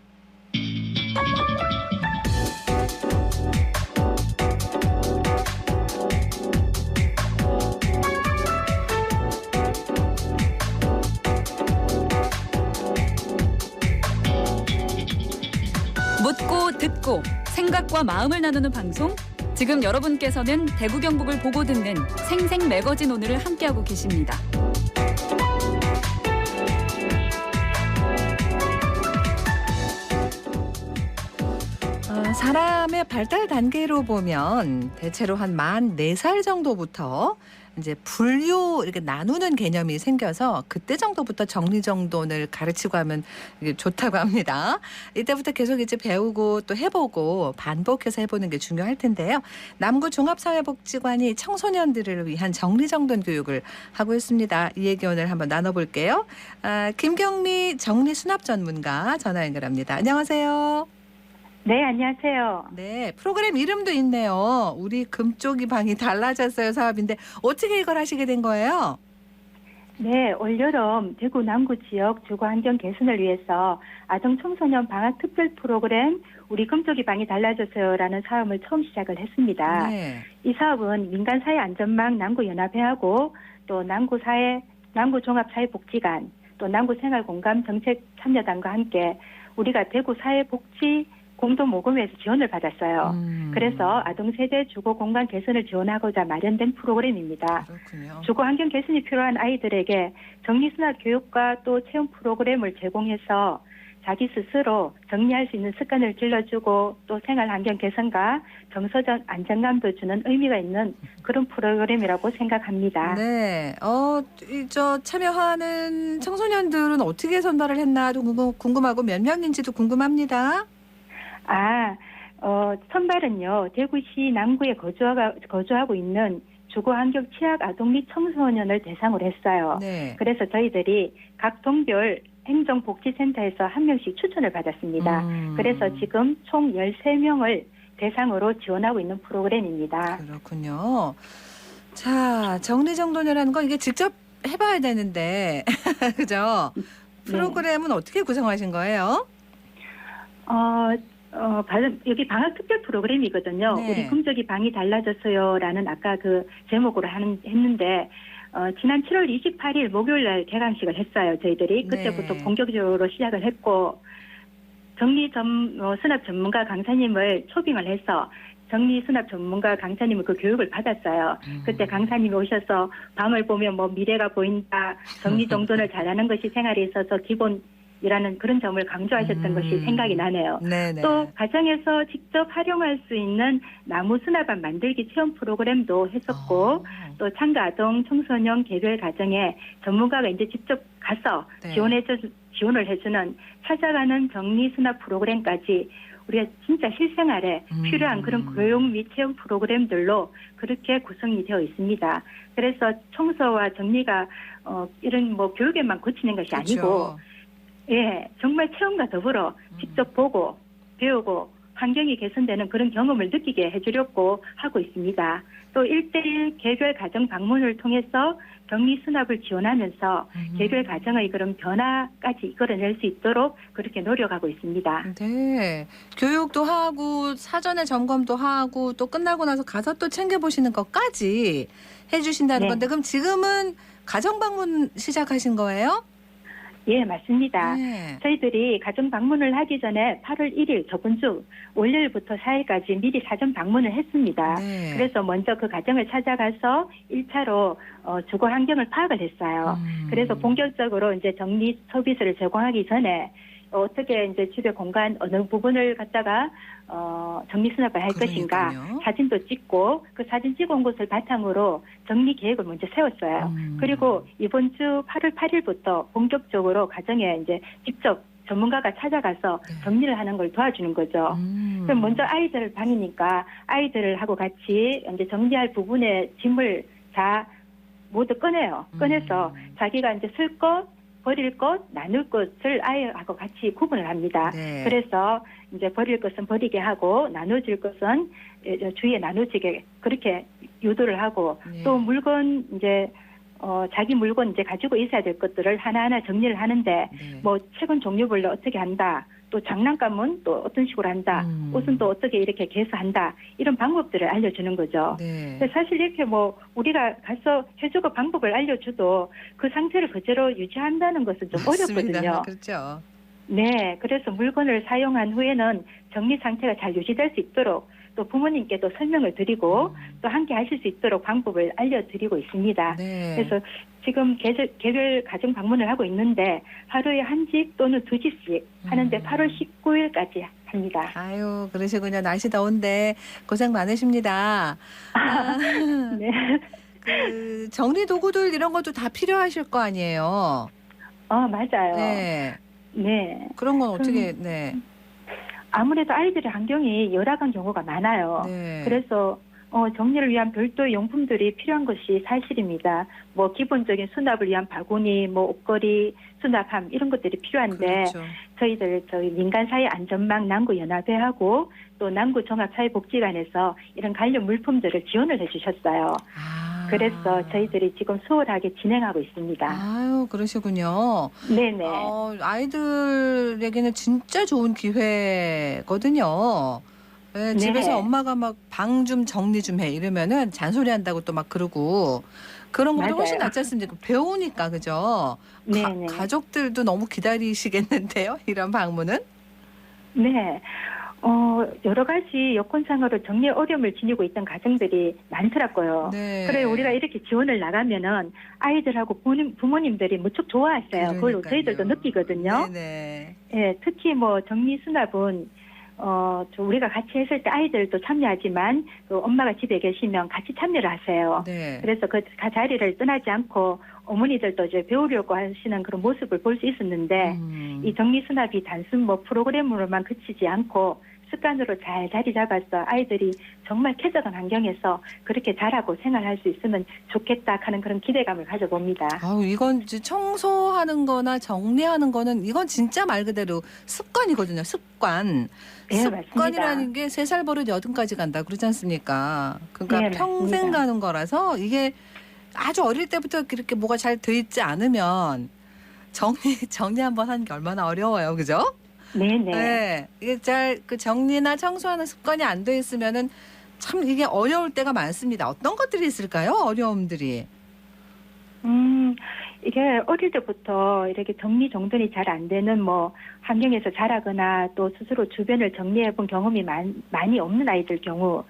묻고 듣고 생각과 마음을 나누는 방송. 지금 여러분께서는 대구 경북을 보고 듣는 생생 매거진 오늘을 함께하고 계십니다. 사람의 발달 단계로 보면 대체로 한 만 4살 정도부터 이제 분류 이렇게 나누는 개념이 생겨서 그때 정도부터 정리정돈을 가르치고 하면 이게 좋다고 합니다. 이때부터 계속 이제 배우고 또 해보고 반복해서 해보는 게 중요할 텐데요. 남구 종합사회복지관이 청소년들을 위한 정리정돈 교육을 하고 있습니다. 이 얘기 오늘 한번 나눠볼게요. 김경미 정리수납 전문가 전화 연결합니다. 안녕하세요. 네, 안녕하세요. 네, 프로그램 이름도 있네요. 우리 금쪽이 방이 달라졌어요 사업인데 어떻게 이걸 하시게 된 거예요? 네, 올여름 대구 남구 지역 주거 환경 개선을 위해서 아동 청소년 방학 특별 프로그램 우리 금쪽이 방이 달라졌어요라는 사업을 처음 시작을 했습니다. 네. 이 사업은 민간사회 안전망 남구연합회하고 또 남구 종합사회복지관 또 남구생활공감 정책참여단과 함께 우리가 대구 사회복지 공동모금회에서 지원을 받았어요. 그래서 아동세대 주거공간 개선을 지원하고자 마련된 프로그램입니다. 그렇군요. 주거환경 개선이 필요한 아이들에게 정리수납 교육과 또 체험 프로그램을 제공해서 자기 스스로 정리할 수 있는 습관을 길러주고 또 생활환경 개선과 정서적 안정감도 주는 의미가 있는 그런 프로그램이라고 생각합니다. 네, 참여하는 청소년들은 어떻게 선발을 했나도 궁금하고 몇 명인지도 궁금합니다. 선발은요, 대구시 남구에 거주하고 있는 주거환경 취약 아동 및 청소년을 대상으로 했어요. 네. 그래서 저희들이 각 동별 행정복지센터에서 한 명씩 추천을 받았습니다. 그래서 지금 총 13명을 대상으로 지원하고 있는 프로그램입니다. 그렇군요. 자, 정리정돈이라는 거 이게 직접 해봐야 되는데, 그죠? 프로그램은 어떻게 구성하신 거예요? 여기 방학 특별 프로그램이거든요. 네. 우리 금쪽이 방이 달라졌어요라는 아까 그 제목으로 했는데, 지난 7월 28일 목요일 날 개강식을 했어요. 저희들이. 그때부터 본격적으로 시작을 했고, 수납 전문가 강사님을 초빙을 해서 정리수납 전문가 강사님은 그 교육을 받았어요. 그때 강사님이 오셔서 방을 보면 미래가 보인다, 정리정돈을 잘하는 것이 생활에 있어서 기본이라는 그런 점을 강조하셨던 것이 생각이 나네요. 네네. 또 가정에서 직접 활용할 수 있는 나무 수납함 만들기 체험 프로그램도 했었고 또 참가 아동 청소년 개별 가정에 전문가가 이제 직접 가서 지원을 해주는 찾아가는 정리 수납 프로그램까지 우리가 진짜 실생활에 필요한 그런 교육 및 체험 프로그램들로 그렇게 구성이 되어 있습니다. 그래서 청소와 정리가 이런 교육에만 그치는 것이 아니고 정말 체험과 더불어 직접 보고 배우고 환경이 개선되는 그런 경험을 느끼게 해주려고 하고 있습니다. 또 1:1 개별 가정 방문을 통해서 정리 수납을 지원하면서 개별 가정의 그런 변화까지 이끌어낼 수 있도록 그렇게 노력하고 있습니다. 네, 교육도 하고 사전에 점검도 하고 또 끝나고 나서 가서 또 챙겨보시는 것까지 해주신다는 건데 그럼 지금은 가정 방문 시작하신 거예요? 예, 맞습니다. 저희들이 가정 방문을 하기 전에 8월 1일 저번 주 월요일부터 4일까지 미리 사전 방문을 했습니다. 그래서 먼저 그 가정을 찾아가서 1차로 주거 환경을 파악을 했어요. 그래서 본격적으로 이제 정리 서비스를 제공하기 전에 어떻게 이제 집의 공간 어느 부분을 갖다가 정리 수납을 할 것인가 사진도 찍고 그 사진 찍어온 것을 바탕으로 정리 계획을 먼저 세웠어요. 그리고 이번 주 8월 8일부터 본격적으로 가정에 이제 직접 전문가가 찾아가서 정리를 하는 걸 도와주는 거죠. 그럼 먼저 아이들 방이니까 아이들하고 같이 이제 정리할 부분에 짐을 다 모두 꺼내요. 꺼내서 자기가 이제 쓸 것, 버릴 것, 나눌 것을 아이하고 같이 구분을 합니다. 네. 그래서 이제 버릴 것은 버리게 하고 나눠질 것은 주위에 나눠지게 그렇게 유도를 하고 네. 또 물건 이제 자기 물건 이제 가지고 있어야 될 것들을 하나하나 정리를 하는데 네. 뭐 책은 종류별로 어떻게 한다. 또 장난감은 또 어떤 식으로 한다. 옷은 또 어떻게 이렇게 개수한다. 이런 방법들을 알려주는 거죠. 네. 근데 사실 이렇게 뭐 우리가 가서 해주고 방법을 알려줘도 그 상태를 그대로 유지한다는 것은 좀 맞습니다. 어렵거든요. 그렇죠. 네, 그래서 물건을 사용한 후에는 정리 상태가 잘 유지될 수 있도록 또 부모님께도 설명을 드리고 또 함께 하실 수 있도록 방법을 알려드리고 있습니다. 네. 그래서 지금 개별 가정 방문을 하고 있는데 하루에 1집 또는 2집씩 하는데 8월 19일까지 합니다. 아유, 그러시군요. 날씨 더운데 고생 많으십니다. 네. 그 정리 도구들 이런 것도 다 필요하실 거 아니에요. 맞아요. 네. 네. 그런 건 어떻게, 네. 아무래도 아이들의 환경이 열악한 경우가 많아요. 네. 그래서 정리를 위한 별도의 용품들이 필요한 것이 사실입니다. 뭐 기본적인 수납을 위한 바구니, 뭐 옷걸이, 수납함 이런 것들이 필요한데 그렇죠. 저희 민간사회 안전망 남구연합회하고 또 남구종합사회복지관에서 이런 관련 물품들을 지원을 해주셨어요. 그래서 저희들이 지금 수월하게 진행하고 있습니다. 아유, 그러시군요. 네네. 아이들에게는 진짜 좋은 기회거든요. 네, 네. 집에서 엄마가 막 방 좀 정리 좀 해 이러면은 잔소리 한다고 또 막 그러고 그런 것도 훨씬 맞아요. 낫지 않습니까? 배우니까 그죠? 네네. 가족들도 너무 기다리시겠는데요? 이런 방문은? 네. 여러 가지 여건상으로 정리 어려움을 지니고 있던 가정들이 많더라고요. 네. 그래 우리가 이렇게 지원을 나가면은 아이들하고 부모님들이 무척 좋아했어요. 그걸 그러니까요. 저희들도 느끼거든요. 네네. 예, 특히 뭐 정리 수납은 우리가 같이 했을 때 아이들도 참여하지만 그 엄마가 집에 계시면 같이 참여를 하세요. 네. 그래서 그 자리를 떠나지 않고 어머니들도 이제 배우려고 하시는 그런 모습을 볼 수 있었는데 이 정리 수납이 단순 뭐 프로그램으로만 그치지 않고 습관으로 잘 자리 잡아서 아이들이 정말 쾌적한 환경에서 그렇게 잘하고 생활할 수 있으면 좋겠다 하는 그런 기대감을 가져봅니다. 아우, 이건 이제 청소하는 거나 정리하는 거는 이건 진짜 말 그대로 습관이거든요. 습관. 네, 습관이라는 게 3살 버릇 80까지 간다 그러지 않습니까? 그러니까 네, 평생 맞습니다. 가는 거라서 이게 아주 어릴 때부터 그렇게 뭐가 잘 돼 있지 않으면 정리 한번 하는 게 얼마나 어려워요. 그죠? 네네. 네. 이게 잘 그 정리나 청소하는 습관이 안 돼 있으면은 참 이게 어려울 때가 많습니다. 어떤 것들이 있을까요? 어려움들이. 이게 어릴 때부터 이렇게 정리정돈이 잘 안 되는 뭐 환경에서 자라거나 또 스스로 주변을 정리해 본 경험이 많이 없는 아이들 경우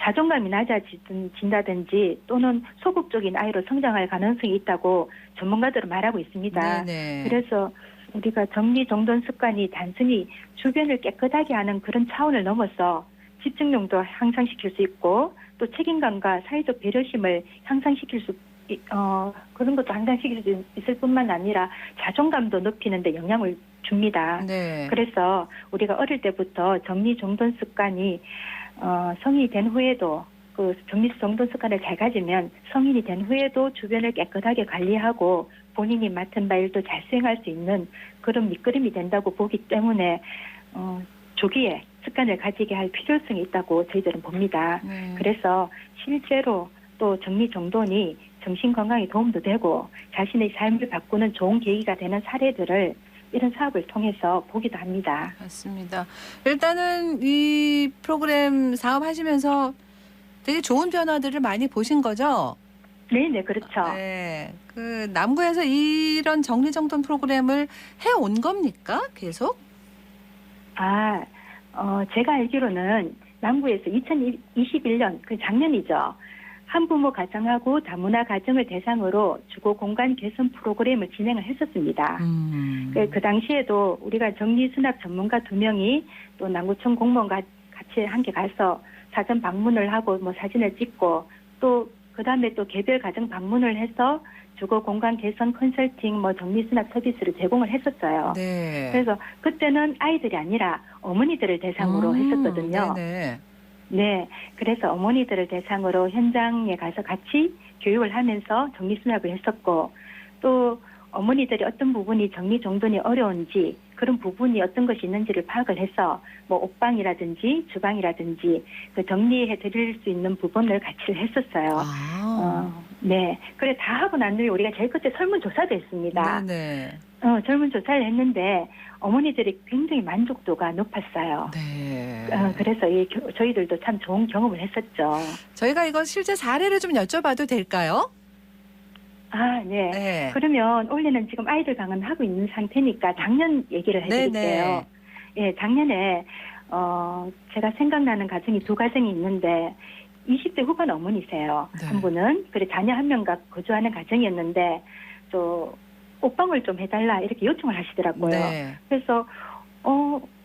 자존감이 낮아진다든지 또는 소극적인 아이로 성장할 가능성이 있다고 전문가들은 말하고 있습니다. 네네. 그래서 우리가 정리정돈 습관이 단순히 주변을 깨끗하게 하는 그런 차원을 넘어서 집중력도 향상시킬 수 있고 또 책임감과 사회적 배려심을 향상시킬 수 그런 것도 향상시킬 수 있을 뿐만 아니라 자존감도 높이는 데 영향을 줍니다. 네. 그래서 우리가 어릴 때부터 정리정돈 습관이 성인이 된 후에도 그 정리정돈 습관을 잘 가지면 성인이 된 후에도 주변을 깨끗하게 관리하고 본인이 맡은 바 일도 잘 수행할 수 있는 그런 밑거름이 된다고 보기 때문에 조기에 습관을 가지게 할 필요성이 있다고 저희들은 봅니다. 그래서 실제로 또 정리정돈이 정신건강에 도움도 되고 자신의 삶을 바꾸는 좋은 계기가 되는 사례들을 이런 사업을 통해서 보기도 합니다. 맞습니다. 일단은 이 프로그램 사업하시면서 되게 좋은 변화들을 많이 보신 거죠? 네네, 그렇죠. 네. 그 남구에서 이런 정리정돈 프로그램을 해온 겁니까? 계속? 제가 알기로는 남구에서 2021년, 그 작년이죠. 한부모 가정하고 다문화 가정을 대상으로 주거 공간 개선 프로그램을 진행을 했었습니다. 그 당시에도 우리가 정리수납 전문가 2명이 또 남구청 공무원과 같이 함께 가서 사전 방문을 하고 뭐 사진을 찍고 또 그다음에 또 개별 가정 방문을 해서 주거 공간 개선 컨설팅 뭐 정리수납 서비스를 제공을 했었어요. 네. 그래서 그때는 아이들이 아니라 어머니들을 대상으로 했었거든요. 네네. 네, 그래서 어머니들을 대상으로 현장에 가서 같이 교육을 하면서 정리 수납을 했었고 또 어머니들이 어떤 부분이 정리 정돈이 어려운지 그런 부분이 어떤 것이 있는지를 파악을 해서 뭐 옷방이라든지 주방이라든지 그 정리해 드릴 수 있는 부분을 같이 했었어요. 네. 그래 다 하고 난 뒤에 우리가 제일 끝에 설문조사도 했습니다. 네네. 설문조사를 했는데 어머니들이 굉장히 만족도가 높았어요. 네. 그래서 저희들도 참 좋은 경험을 했었죠. 저희가 이거 실제 사례를 좀 여쭤봐도 될까요? 네. 네. 그러면 올해는 지금 아이들 방은 하고 있는 상태니까 작년 얘기를 해드릴게요. 예, 작년에 제가 생각나는 가정이 두 가정이 있는데 20대 후반 어머니세요. 네. 한 분은 그래 자녀 한 명과 거주하는 가정이었는데 또 옷방을 좀 해달라 이렇게 요청을 하시더라고요. 네. 그래서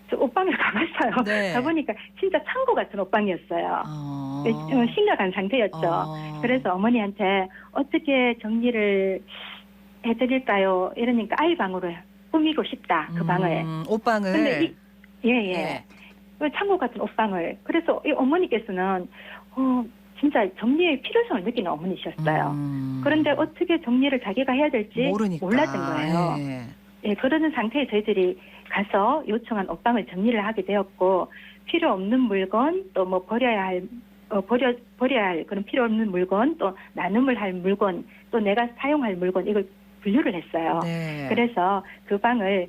저 옷방에 가봤어요. 네. 가보니까 진짜 창고 같은 옷방이었어요. 심각한 상태였죠. 그래서 어머니한테 어떻게 정리를 해드릴까요? 이러니까 아이 방으로 꾸미고 싶다. 그 방을. 옷방을. 근데 예. 창고 같은 옷방을. 그래서 이 어머니께서는 진짜 정리의 필요성을 느끼는 어머니셨어요. 그런데 어떻게 정리를 자기가 해야 될지 모르니까. 몰랐던 거예요. 예, 그러는 상태에 저희들이 가서 요청한 옷방을 정리를 하게 되었고 필요 없는 물건 또 뭐 버려야 할 그런 필요 없는 물건 또 나눔을 할 물건 또 내가 사용할 물건 이걸 분류를 했어요. 네. 그래서 그 방을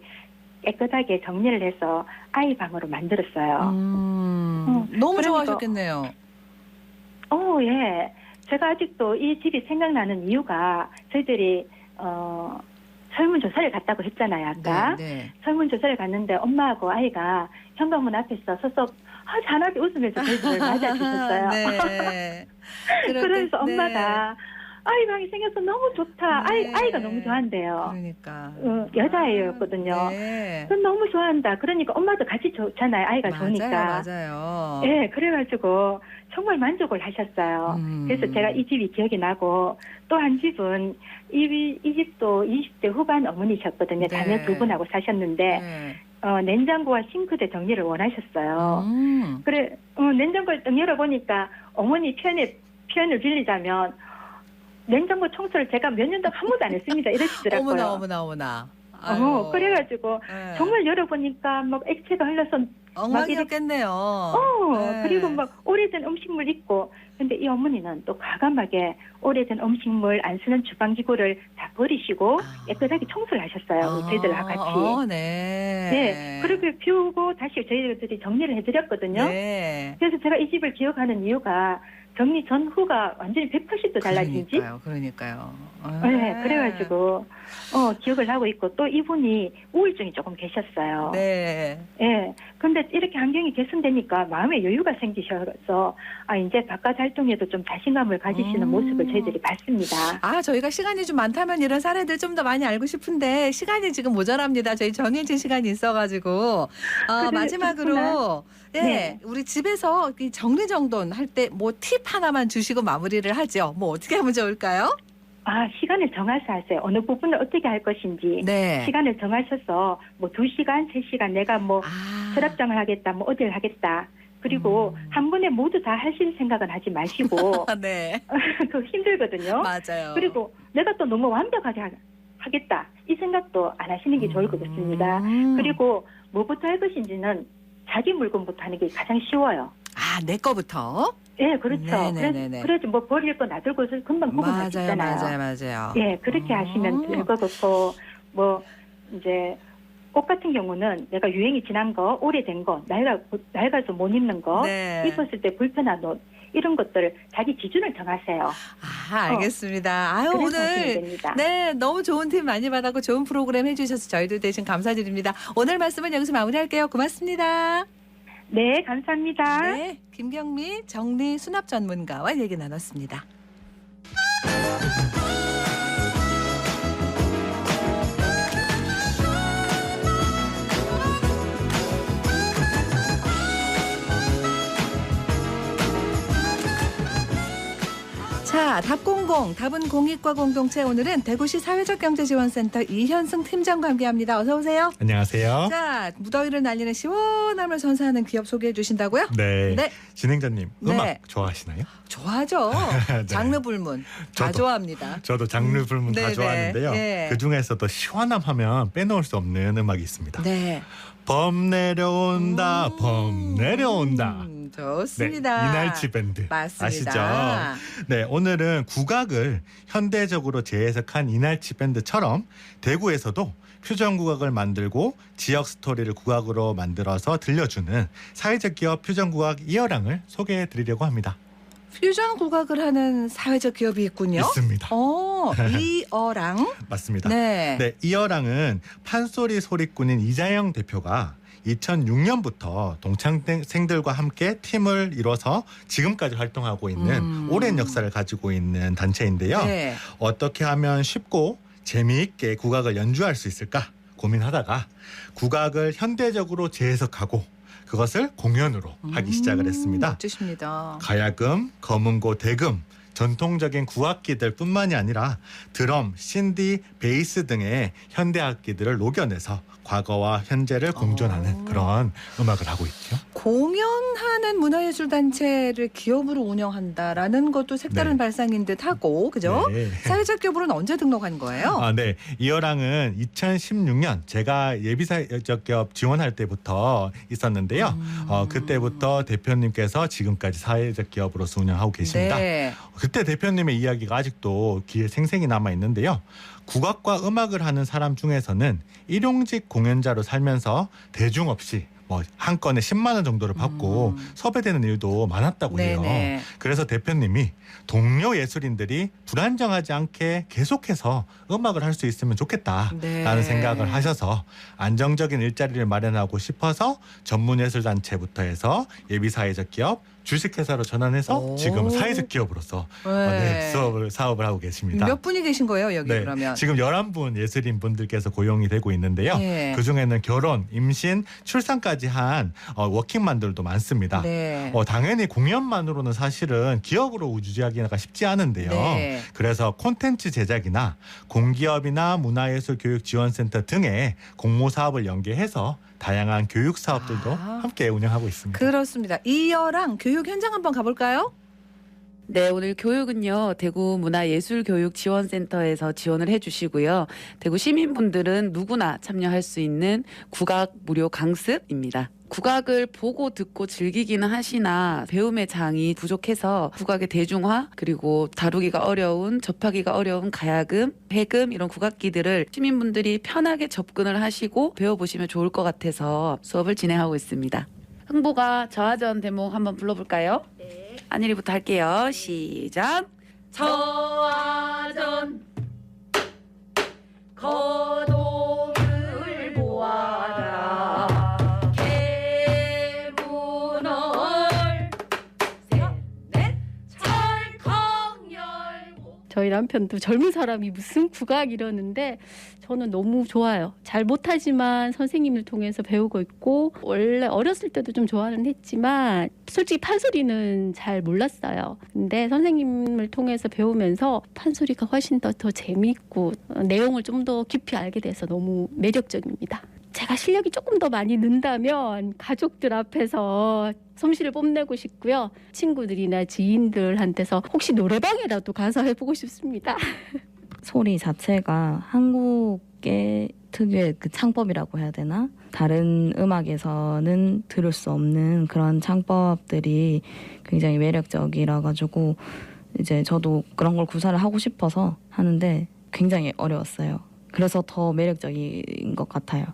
깨끗하게 정리를 해서 아이 방으로 만들었어요. 너무 그러니까, 좋아하셨겠네요. 예. 제가 아직도 이 집이 생각나는 이유가 저희들이 설문조사를 갔다고 했잖아요, 아까. 네. 설문조사를 갔는데 엄마하고 아이가 현관문 앞에서 서서 환하게 웃으면서 저희들을 맞아주셨어요. 네. 그래서 엄마가 아이 방이 생겨서 너무 좋다. 네. 아이가 너무 좋아한대요. 그러니까. 여자아이였거든요. 네. 너무 좋아한다. 그러니까 엄마도 같이 좋잖아요. 아이가 좋으니까. 맞아요. 예, 그래가지고 정말 만족을 하셨어요. 그래서 제가 이 집이 기억이 나고 또 한 집은 이 집도 20대 후반 어머니셨거든요. 네. 자녀 두 분하고 사셨는데 냉장고와 싱크대 정리를 원하셨어요. 그래 냉장고를 딱 열어보니까 어머니 표현을 빌리자면 냉장고 청소를 제가 몇 년 동안 한 번도 안 했습니다. 이러시더라고요. 어머나. 그래가지고 정말 열어보니까 막 액체가 흘러서 엉망이었겠네요. 그리고 막 오래된 음식물 있고 근데 이 어머니는 또 과감하게 오래된 음식물 안 쓰는 주방기구를 다 버리시고 깨끗하게 청소를 하셨어요. 저희들과 같이. 네. 그렇게 비우고 다시 저희들이 정리를 해드렸거든요. 네. 그래서 제가 이 집을 기억하는 이유가 정리 전후가 완전히 180도 달라진 집. 그러니까요. 네, 그래가지고 기억을 하고 있고 또 이분이 우울증이 조금 계셨어요. 네. 예. 근데 이렇게 환경이 개선되니까 마음의 여유가 생기셔서 이제 바깥 활동에도 좀 자신감을 가지시는 모습을 저희들이 봤습니다. 저희가 시간이 좀 많다면 이런 사례들 좀 더 많이 알고 싶은데 시간이 지금 모자랍니다. 저희 정해진 시간이 있어가지고 마지막으로 네. 우리 집에서 이 정리정돈 할 때 뭐 팁 하나만 주시고 마무리를 하죠. 뭐 어떻게 하면 좋을까요? 시간을 정해서 하세요. 어느 부분을 어떻게 할 것인지. 네. 시간을 정하셔서 뭐 2시간, 3시간 내가 뭐 서랍장을 하겠다, 뭐 어디를 하겠다. 그리고 한 번에 모두 다 하실 생각은 하지 마시고. 네. 그 힘들거든요. 맞아요. 그리고 내가 또 너무 완벽하게 하겠다. 이 생각도 안 하시는 게 좋을 것 같습니다. 그리고 뭐부터 할 것인지는 자기 물건부터 하는 게 가장 쉬워요. 내 거부터? 네, 그렇죠. 그래야지 뭐 버릴 거 놔둘 것을 금방 구분할 수 있잖아요. 맞아요. 예, 그렇게 하시면 될 것 같고, 뭐, 이제, 옷 같은 경우는 내가 유행이 지난 거, 오래된 거, 낡아서 못 입는 거, 입었을 때 불편한 옷, 이런 것들을 자기 기준을 정하세요. 알겠습니다. 오늘 너무 좋은 팁 많이 받았고 좋은 프로그램 해주셔서 저희도 대신 감사드립니다. 오늘 말씀은 여기서 마무리할게요. 고맙습니다. 네, 감사합니다. 네, 김경미 정리 수납 전문가와 얘기 나눴습니다. 자, 답공공, 답은 공익과 공동체. 오늘은 대구시 사회적경제지원센터 이현승 팀장과 함께합니다. 어서 오세요. 안녕하세요. 자, 무더위를 날리는 시원함을 선사하는 기업 소개해 주신다고요? 네. 진행자님, 네. 음악 좋아하시나요? 좋아하죠. 네. 장르 불문 다 좋아합니다. 저도 장르 불문 다 네네. 좋아하는데요. 네. 그중에서도 시원함 하면 빼놓을 수 없는 음악이 있습니다. 네. 범 내려온다, 범 내려온다. 좋습니다. 네, 이날치 밴드 맞습니다. 아시죠? 네, 오늘은 국악을 현대적으로 재해석한 이날치 밴드처럼 대구에서도 퓨전 국악을 만들고 지역 스토리를 국악으로 만들어서 들려주는 사회적 기업 퓨전 국악 이어랑을 소개해 드리려고 합니다. 퓨전 국악을 하는 사회적 기업이 있군요. 있습니다. 이어랑. 맞습니다. 네. 이어랑은 판소리 소리꾼인 이자영 대표가 2006년부터 동창생들과 함께 팀을 이뤄서 지금까지 활동하고 있는 오랜 역사를 가지고 있는 단체인데요. 네. 어떻게 하면 쉽고 재미있게 국악을 연주할 수 있을까 고민하다가 국악을 현대적으로 재해석하고 그것을 공연으로 하기 시작을 했습니다. 멋지십니다. 가야금, 검은고, 대금, 전통적인 구악기들 뿐만이 아니라 드럼, 신디, 베이스 등의 현대 악기들을 녹여내서 과거와 현재를 공존하는 그런 음악을 하고 있죠. 공연하는 문화예술단체를 기업으로 운영한다라는 것도 색다른 네. 발상인 듯하고, 그죠? 네. 사회적 기업으로는 언제 등록한 거예요? 네. 이어랑은 2016년 제가 예비사회적 기업 지원할 때부터 있었는데요. 그때부터 대표님께서 지금까지 사회적 기업으로서 운영하고 계십니다. 네. 그때 대표님의 이야기가 아직도 귀에 생생히 남아 있는데요. 국악과 음악을 하는 사람 중에서는 일용직 공연자로 살면서 대중 없이 한 건에 10만 원 정도를 받고 섭외되는 일도 많았다고 해요. 네네. 그래서 대표님이 동료 예술인들이 불안정하지 않게 계속해서 음악을 할 수 있으면 좋겠다라는 네. 생각을 하셔서 안정적인 일자리를 마련하고 싶어서 전문예술단체부터 해서 예비사회적 기업, 주식회사로 전환해서 지금 사회적 기업으로서 사업을 하고 계십니다. 몇 분이 계신 거예요, 여기 네, 그러면? 지금 11분 예술인 분들께서 고용이 되고 있는데요. 네. 그중에는 결혼, 임신, 출산까지 한 워킹맘들도 많습니다. 네. 당연히 공연만으로는 사실은 기업으로 유지하기가 쉽지 않은데요. 네. 그래서 콘텐츠 제작이나 공기업이나 문화예술교육지원센터 등의 공모사업을 연계해서 다양한 교육 사업들도 함께 운영하고 있습니다. 그렇습니다. 이어랑 교육 현장 한번 가볼까요? 네, 오늘 교육은요, 대구 문화예술교육지원센터에서 지원을 해주시고요. 대구 시민분들은 누구나 참여할 수 있는 국악 무료 강습입니다. 국악을 보고 듣고 즐기기는 하시나 배움의 장이 부족해서 국악의 대중화 그리고 다루기가 어려운 접하기가 어려운 가야금, 해금 이런 국악기들을 시민분들이 편하게 접근을 하시고 배워보시면 좋을 것 같아서 수업을 진행하고 있습니다. 흥보가 저하전 대목 한번 불러볼까요? 네. 안일이부터 할게요. 시작. 저하전 거동을 보아라 저희 남편도 젊은 사람이 무슨 국악 이러는데 저는 너무 좋아요. 잘 못하지만 선생님을 통해서 배우고 있고 원래 어렸을 때도 좀 좋아는 했지만 솔직히 판소리는 잘 몰랐어요. 근데 선생님을 통해서 배우면서 판소리가 훨씬 더 재미있고 내용을 좀 더 깊이 알게 돼서 너무 매력적입니다. 제가 실력이 조금 더 많이 는다면 가족들 앞에서 솜씨를 뽐내고 싶고요. 친구들이나 지인들한테서 혹시 노래방에라도 가서 해보고 싶습니다. 소리 자체가 한국의 특유의 그 창법이라고 해야 되나? 다른 음악에서는 들을 수 없는 그런 창법들이 굉장히 매력적이라 가지고 이제 저도 그런 걸 구사를 하고 싶어서 하는데 굉장히 어려웠어요. 그래서 더 매력적인 것 같아요.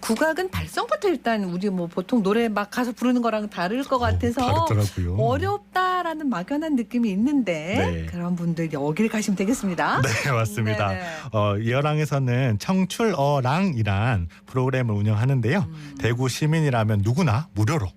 국악은 발성부터 일단 우리 보통 노래 막 가서 부르는 거랑 다를 것 같아서 다르더라고요. 어렵다라는 막연한 느낌이 있는데 네. 그런 분들 여길 가시면 되겠습니다. 네, 맞습니다. 네네. 이어랑에서는 청출어랑이란 프로그램을 운영하는데요. 대구 시민이라면 누구나 무료로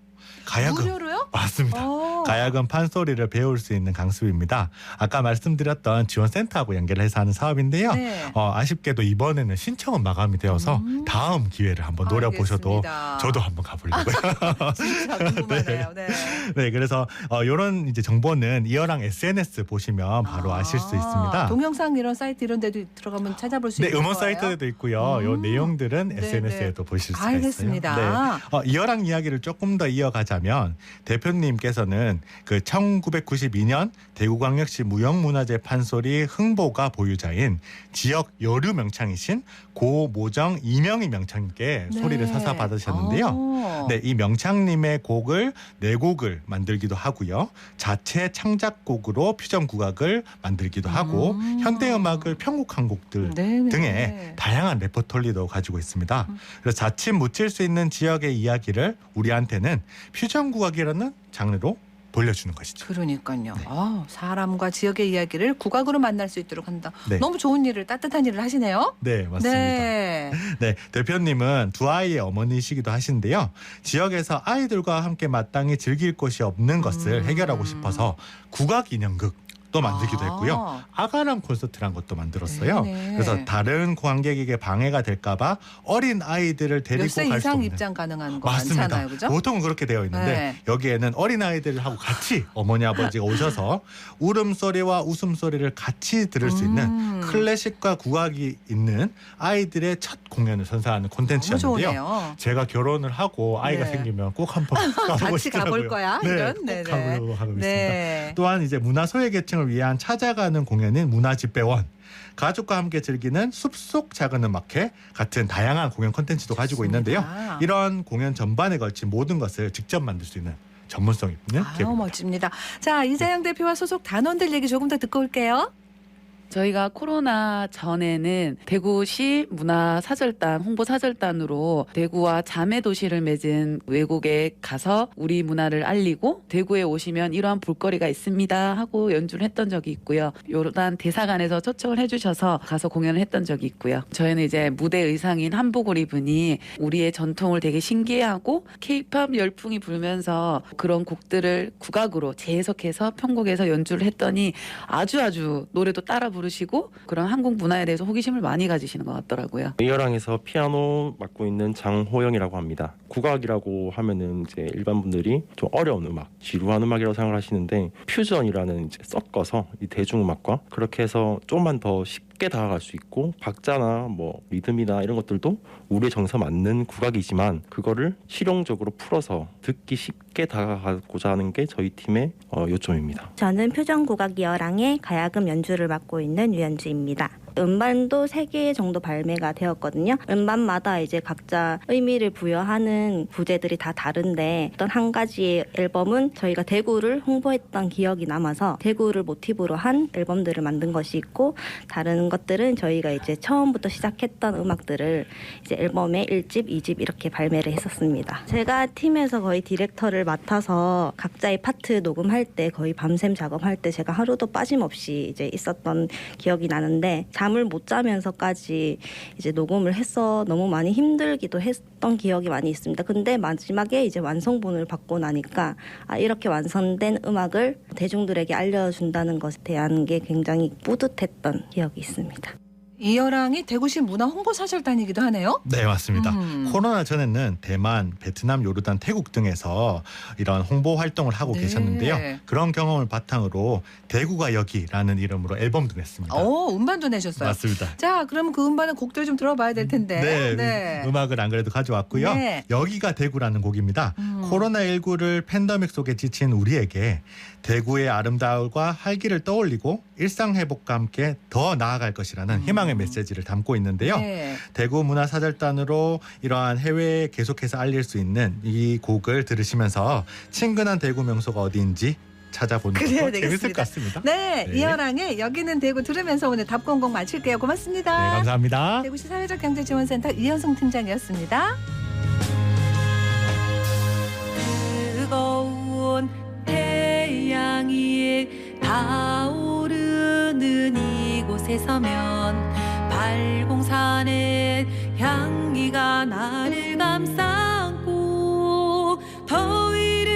가야금. 무료로요? 맞습니다. 가야금 판소리를 배울 수 있는 강습입니다. 아까 말씀드렸던 지원센터하고 연결해서 하는 사업인데요. 네. 아쉽게도 이번에는 신청은 마감이 되어서 다음 기회를 한번 노려보셔도 저도 한번 가보려고요. 진짜 궁금하네요. 네. 네, 그래서 이런 이제 정보는 이어랑 SNS 보시면 바로 아실 수 있습니다. 동영상 이런 사이트 이런 데도 들어가면 찾아볼 수 네, 있는 음원 거예요? 사이트에도 있고요. 요 내용들은 SNS에도 보실 수가 알겠습니다. 있어요. 네. 이어랑 이야기를 조금 더 이어가자면 대표님께서는 그 1992년 대구광역시 무형문화재 판소리 흥보가 보유자인 지역 여류 명창이신 고모정 이명희 명창님께 소리를 사사 받으셨는데요. 네, 이 명창님의 곡을 4곡을 만들기도 하고요. 자체 창작곡으로 퓨전 국악을 만들기도 하고 현대음악을 편곡한 곡들 등의 다양한 레퍼토리도 가지고 있습니다. 그래서 자칫 묻힐 수 있는 지역의 이야기를 우리한테는 퓨전 국악이라는 장르로 돌려주는 것이죠. 그러니까요. 사람과 지역의 이야기를 국악으로 만날 수 있도록 한다. 네. 너무 좋은 일을 따뜻한 일을 하시네요. 네, 맞습니다. 네. 네, 대표님은 2아이의 어머니이시기도 하신데요. 지역에서 아이들과 함께 마땅히 즐길 곳이 없는 것을 해결하고 싶어서 국악 인형극 또 만들기도 했고요. 아가람 콘서트란 것도 만들었어요. 네네. 그래서 다른 관객에게 방해가 될까봐 어린 아이들을 데리고 몇 세 갈 수 이상 없는. 입장 가능한 거 맞습니다. 많잖아요. 그죠? 보통은 그렇게 되어 있는데 네. 여기에는 어린 아이들하고 같이 어머니 아버지가 오셔서 울음소리와 웃음소리를 같이 들을 수 있는 클래식과 국악이 있는 아이들의 첫 공연을 선사하는 콘텐츠였는데요. 좋네요. 제가 결혼을 하고 아이가 네. 생기면 꼭 한번 가보고 같이 싶더라고요. 가볼 거야. 네, 이런? 꼭 네네. 가보려고 하고 네. 있습니다. 또한 이제 문화 소외계층을 위한 찾아가는 공연인 문화집배원, 가족과 함께 즐기는 숲속 작은 음악회 같은 다양한 공연 콘텐츠도 가지고 있는데요. 이런 공연 전반에 걸친 모든 것을 직접 만들 수 있는 전문성 있는 기업입니다. 멋집니다. 자, 이재영 대표와 소속 단원들 얘기 조금 더 듣고 올게요. 저희가 코로나 전에는 대구시 문화사절단 홍보사절단으로 대구와 자매도시를 맺은 외국에 가서 우리 문화를 알리고 대구에 오시면 이러한 볼거리가 있습니다 하고 연주를 했던 적이 있고요. 요단 대사관에서 초청을 해주셔서 가서 공연을 했던 적이 있고요. 저희는 이제 무대 의상인 한복을 입으니 우리의 전통을 되게 신기해하고 케이팝 열풍이 불면서 그런 곡들을 국악으로 재해석해서 편곡해서 연주를 했더니 아주 노래도 따라 부르시고 그런 한국 문화에 대해서 호기심을 많이 가지시는 것 같더라고요. 이어랑에서 피아노 맡고 있는 장호영이라고 합니다. 국악이라고 하면은 이제 일반 분들이 좀 어려운 음악, 지루한 음악이라고 생각을 하시는데 퓨전이라는 이제 섞어서 이 대중음악과 그렇게 해서 조금만 더 쉽게 다가갈 수 있고 박자나 뭐 리듬이나 이런 것들도 우리의 정서 맞는 국악이지만 그거를 실용적으로 풀어서 듣기 쉽게 다가가고자 하는 게 저희 팀의 요점입니다. 저는 표정국악 이어랑의 가야금 연주를 맡고 있는 유연주입니다. 음반도 3개 정도 발매가 되었거든요. 음반마다 이제 각자 의미를 부여하는 부제들이 다 다른데 어떤 한 가지 앨범은 저희가 대구를 홍보했던 기억이 남아서 대구를 모티브로 한 앨범들을 만든 것이 있고 다른 것들은 저희가 이제 처음부터 시작했던 음악들을 이제 앨범에 1집, 2집 이렇게 발매를 했었습니다. 제가 팀에서 거의 디렉터를 맡아서 각자의 파트 녹음할 때 거의 밤샘 작업할 때 제가 하루도 빠짐없이 이제 있었던 기억이 나는데 잠을 못 자면서까지 이제 녹음을 해서 너무 많이 힘들기도 했던 기억이 많이 있습니다. 근데 마지막에 이제 완성본을 받고 나니까 이렇게 완성된 음악을 대중들에게 알려준다는 것에 대한 게 굉장히 뿌듯했던 기억이 있습니다. 이어랑이 대구시 문화 홍보사절단이기도 하네요. 네, 맞습니다. 코로나 전에는 대만, 베트남, 요르단, 태국 등에서 이런 홍보 활동을 하고 계셨는데요. 그런 경험을 바탕으로 대구가 여기라는 이름으로 앨범도 냈습니다. 음반도 내셨어요. 맞습니다. 자, 그러면 그 음반의 곡들 좀 들어봐야 될 텐데. 네, 음악을 안 그래도 가져왔고요. 네. 여기가 대구라는 곡입니다. 코로나19를 팬데믹 속에 지친 우리에게 대구의 아름다움과 활기를 떠올리고 일상 회복과 함께 더 나아갈 것이라는 희망의 메시지를 담고 있는데요. 네. 대구 문화사절단으로 이러한 해외에 계속해서 알릴 수 있는 이 곡을 들으시면서 친근한 대구 명소가 어디인지 찾아보는 것도 재밌을 것 같습니다. 네, 이어랑의 여기는 대구 들으면서 오늘 답공공 마칠게요. 고맙습니다. 네, 감사합니다. 대구시 사회적 경제지원센터 이현승 팀장이었습니다. 뜨거운 태양이 타오르는 이곳에 서면 발공산의 향기가 나를 감싸고 더위를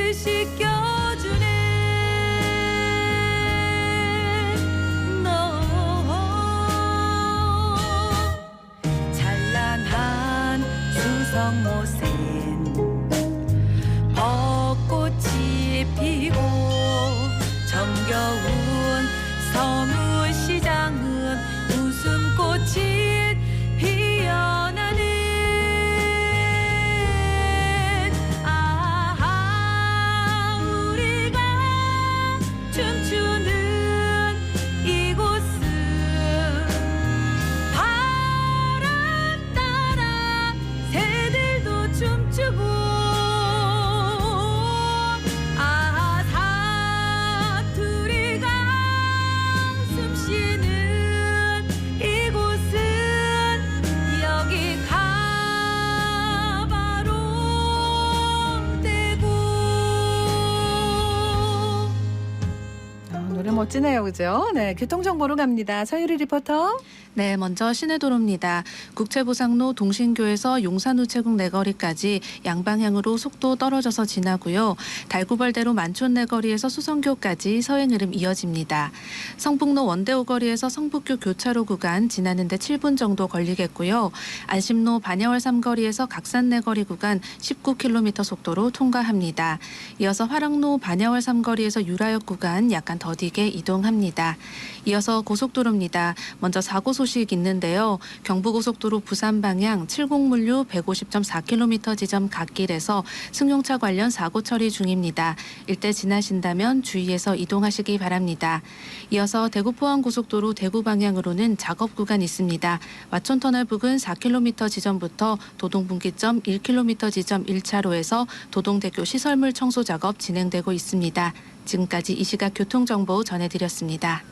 아주 멋지네요. 그죠? 네, 교통정보로 갑니다. 서유리 리포터. 네, 먼저 시내도로입니다. 국채보상로 동신교에서 용산우체국 내거리까지 양방향으로 속도 떨어져서 지나고요. 달구벌대로 만촌 내거리에서 수성교까지 서행 흐름 이어집니다. 성북로 원대오거리에서 성북교 교차로 구간 지나는데 7분 정도 걸리겠고요. 안심로 반야월 삼거리에서 각산 내거리 구간 19km 속도로 통과합니다. 이어서 화랑로 반야월 삼거리에서 유라역 구간 약간 더디게 이동합니다. 이어서 고속도로입니다. 먼저 사고 소식 있는데요. 경부고속도로 부산 방향 70물류 150.4km 지점 갓길에서 승용차 관련 사고 처리 중입니다. 일대 지나신다면 주의해서 이동하시기 바랍니다. 이어서 대구 포항고속도로 대구 방향으로는 작업 구간 있습니다. 와촌터널 부근 4km 지점부터 도동분기점 1km 지점 1차로에서 도동대교 시설물 청소 작업 진행되고 있습니다. 지금까지 이 시각 교통정보 전해드렸습니다.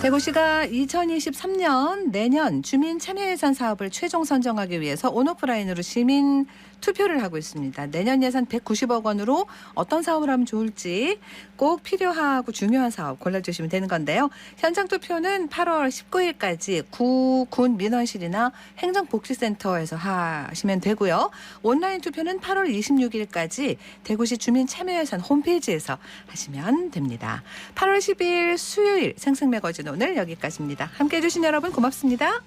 대구시가 2023년 내년 주민 참여 예산 사업을 최종 선정하기 위해서 온오프라인으로 시민 투표를 하고 있습니다. 내년 예산 190억 원으로 어떤 사업을 하면 좋을지 꼭 필요하고 중요한 사업 골라주시면 되는 건데요. 현장 투표는 8월 19일까지 군 민원실이나 행정복지센터에서 하시면 되고요. 온라인 투표는 8월 26일까지 대구시 주민 참여 예산 홈페이지에서 하시면 됩니다. 8월 10일 수요일 생생매거진 오늘 여기까지입니다. 함께해 주신 여러분 고맙습니다.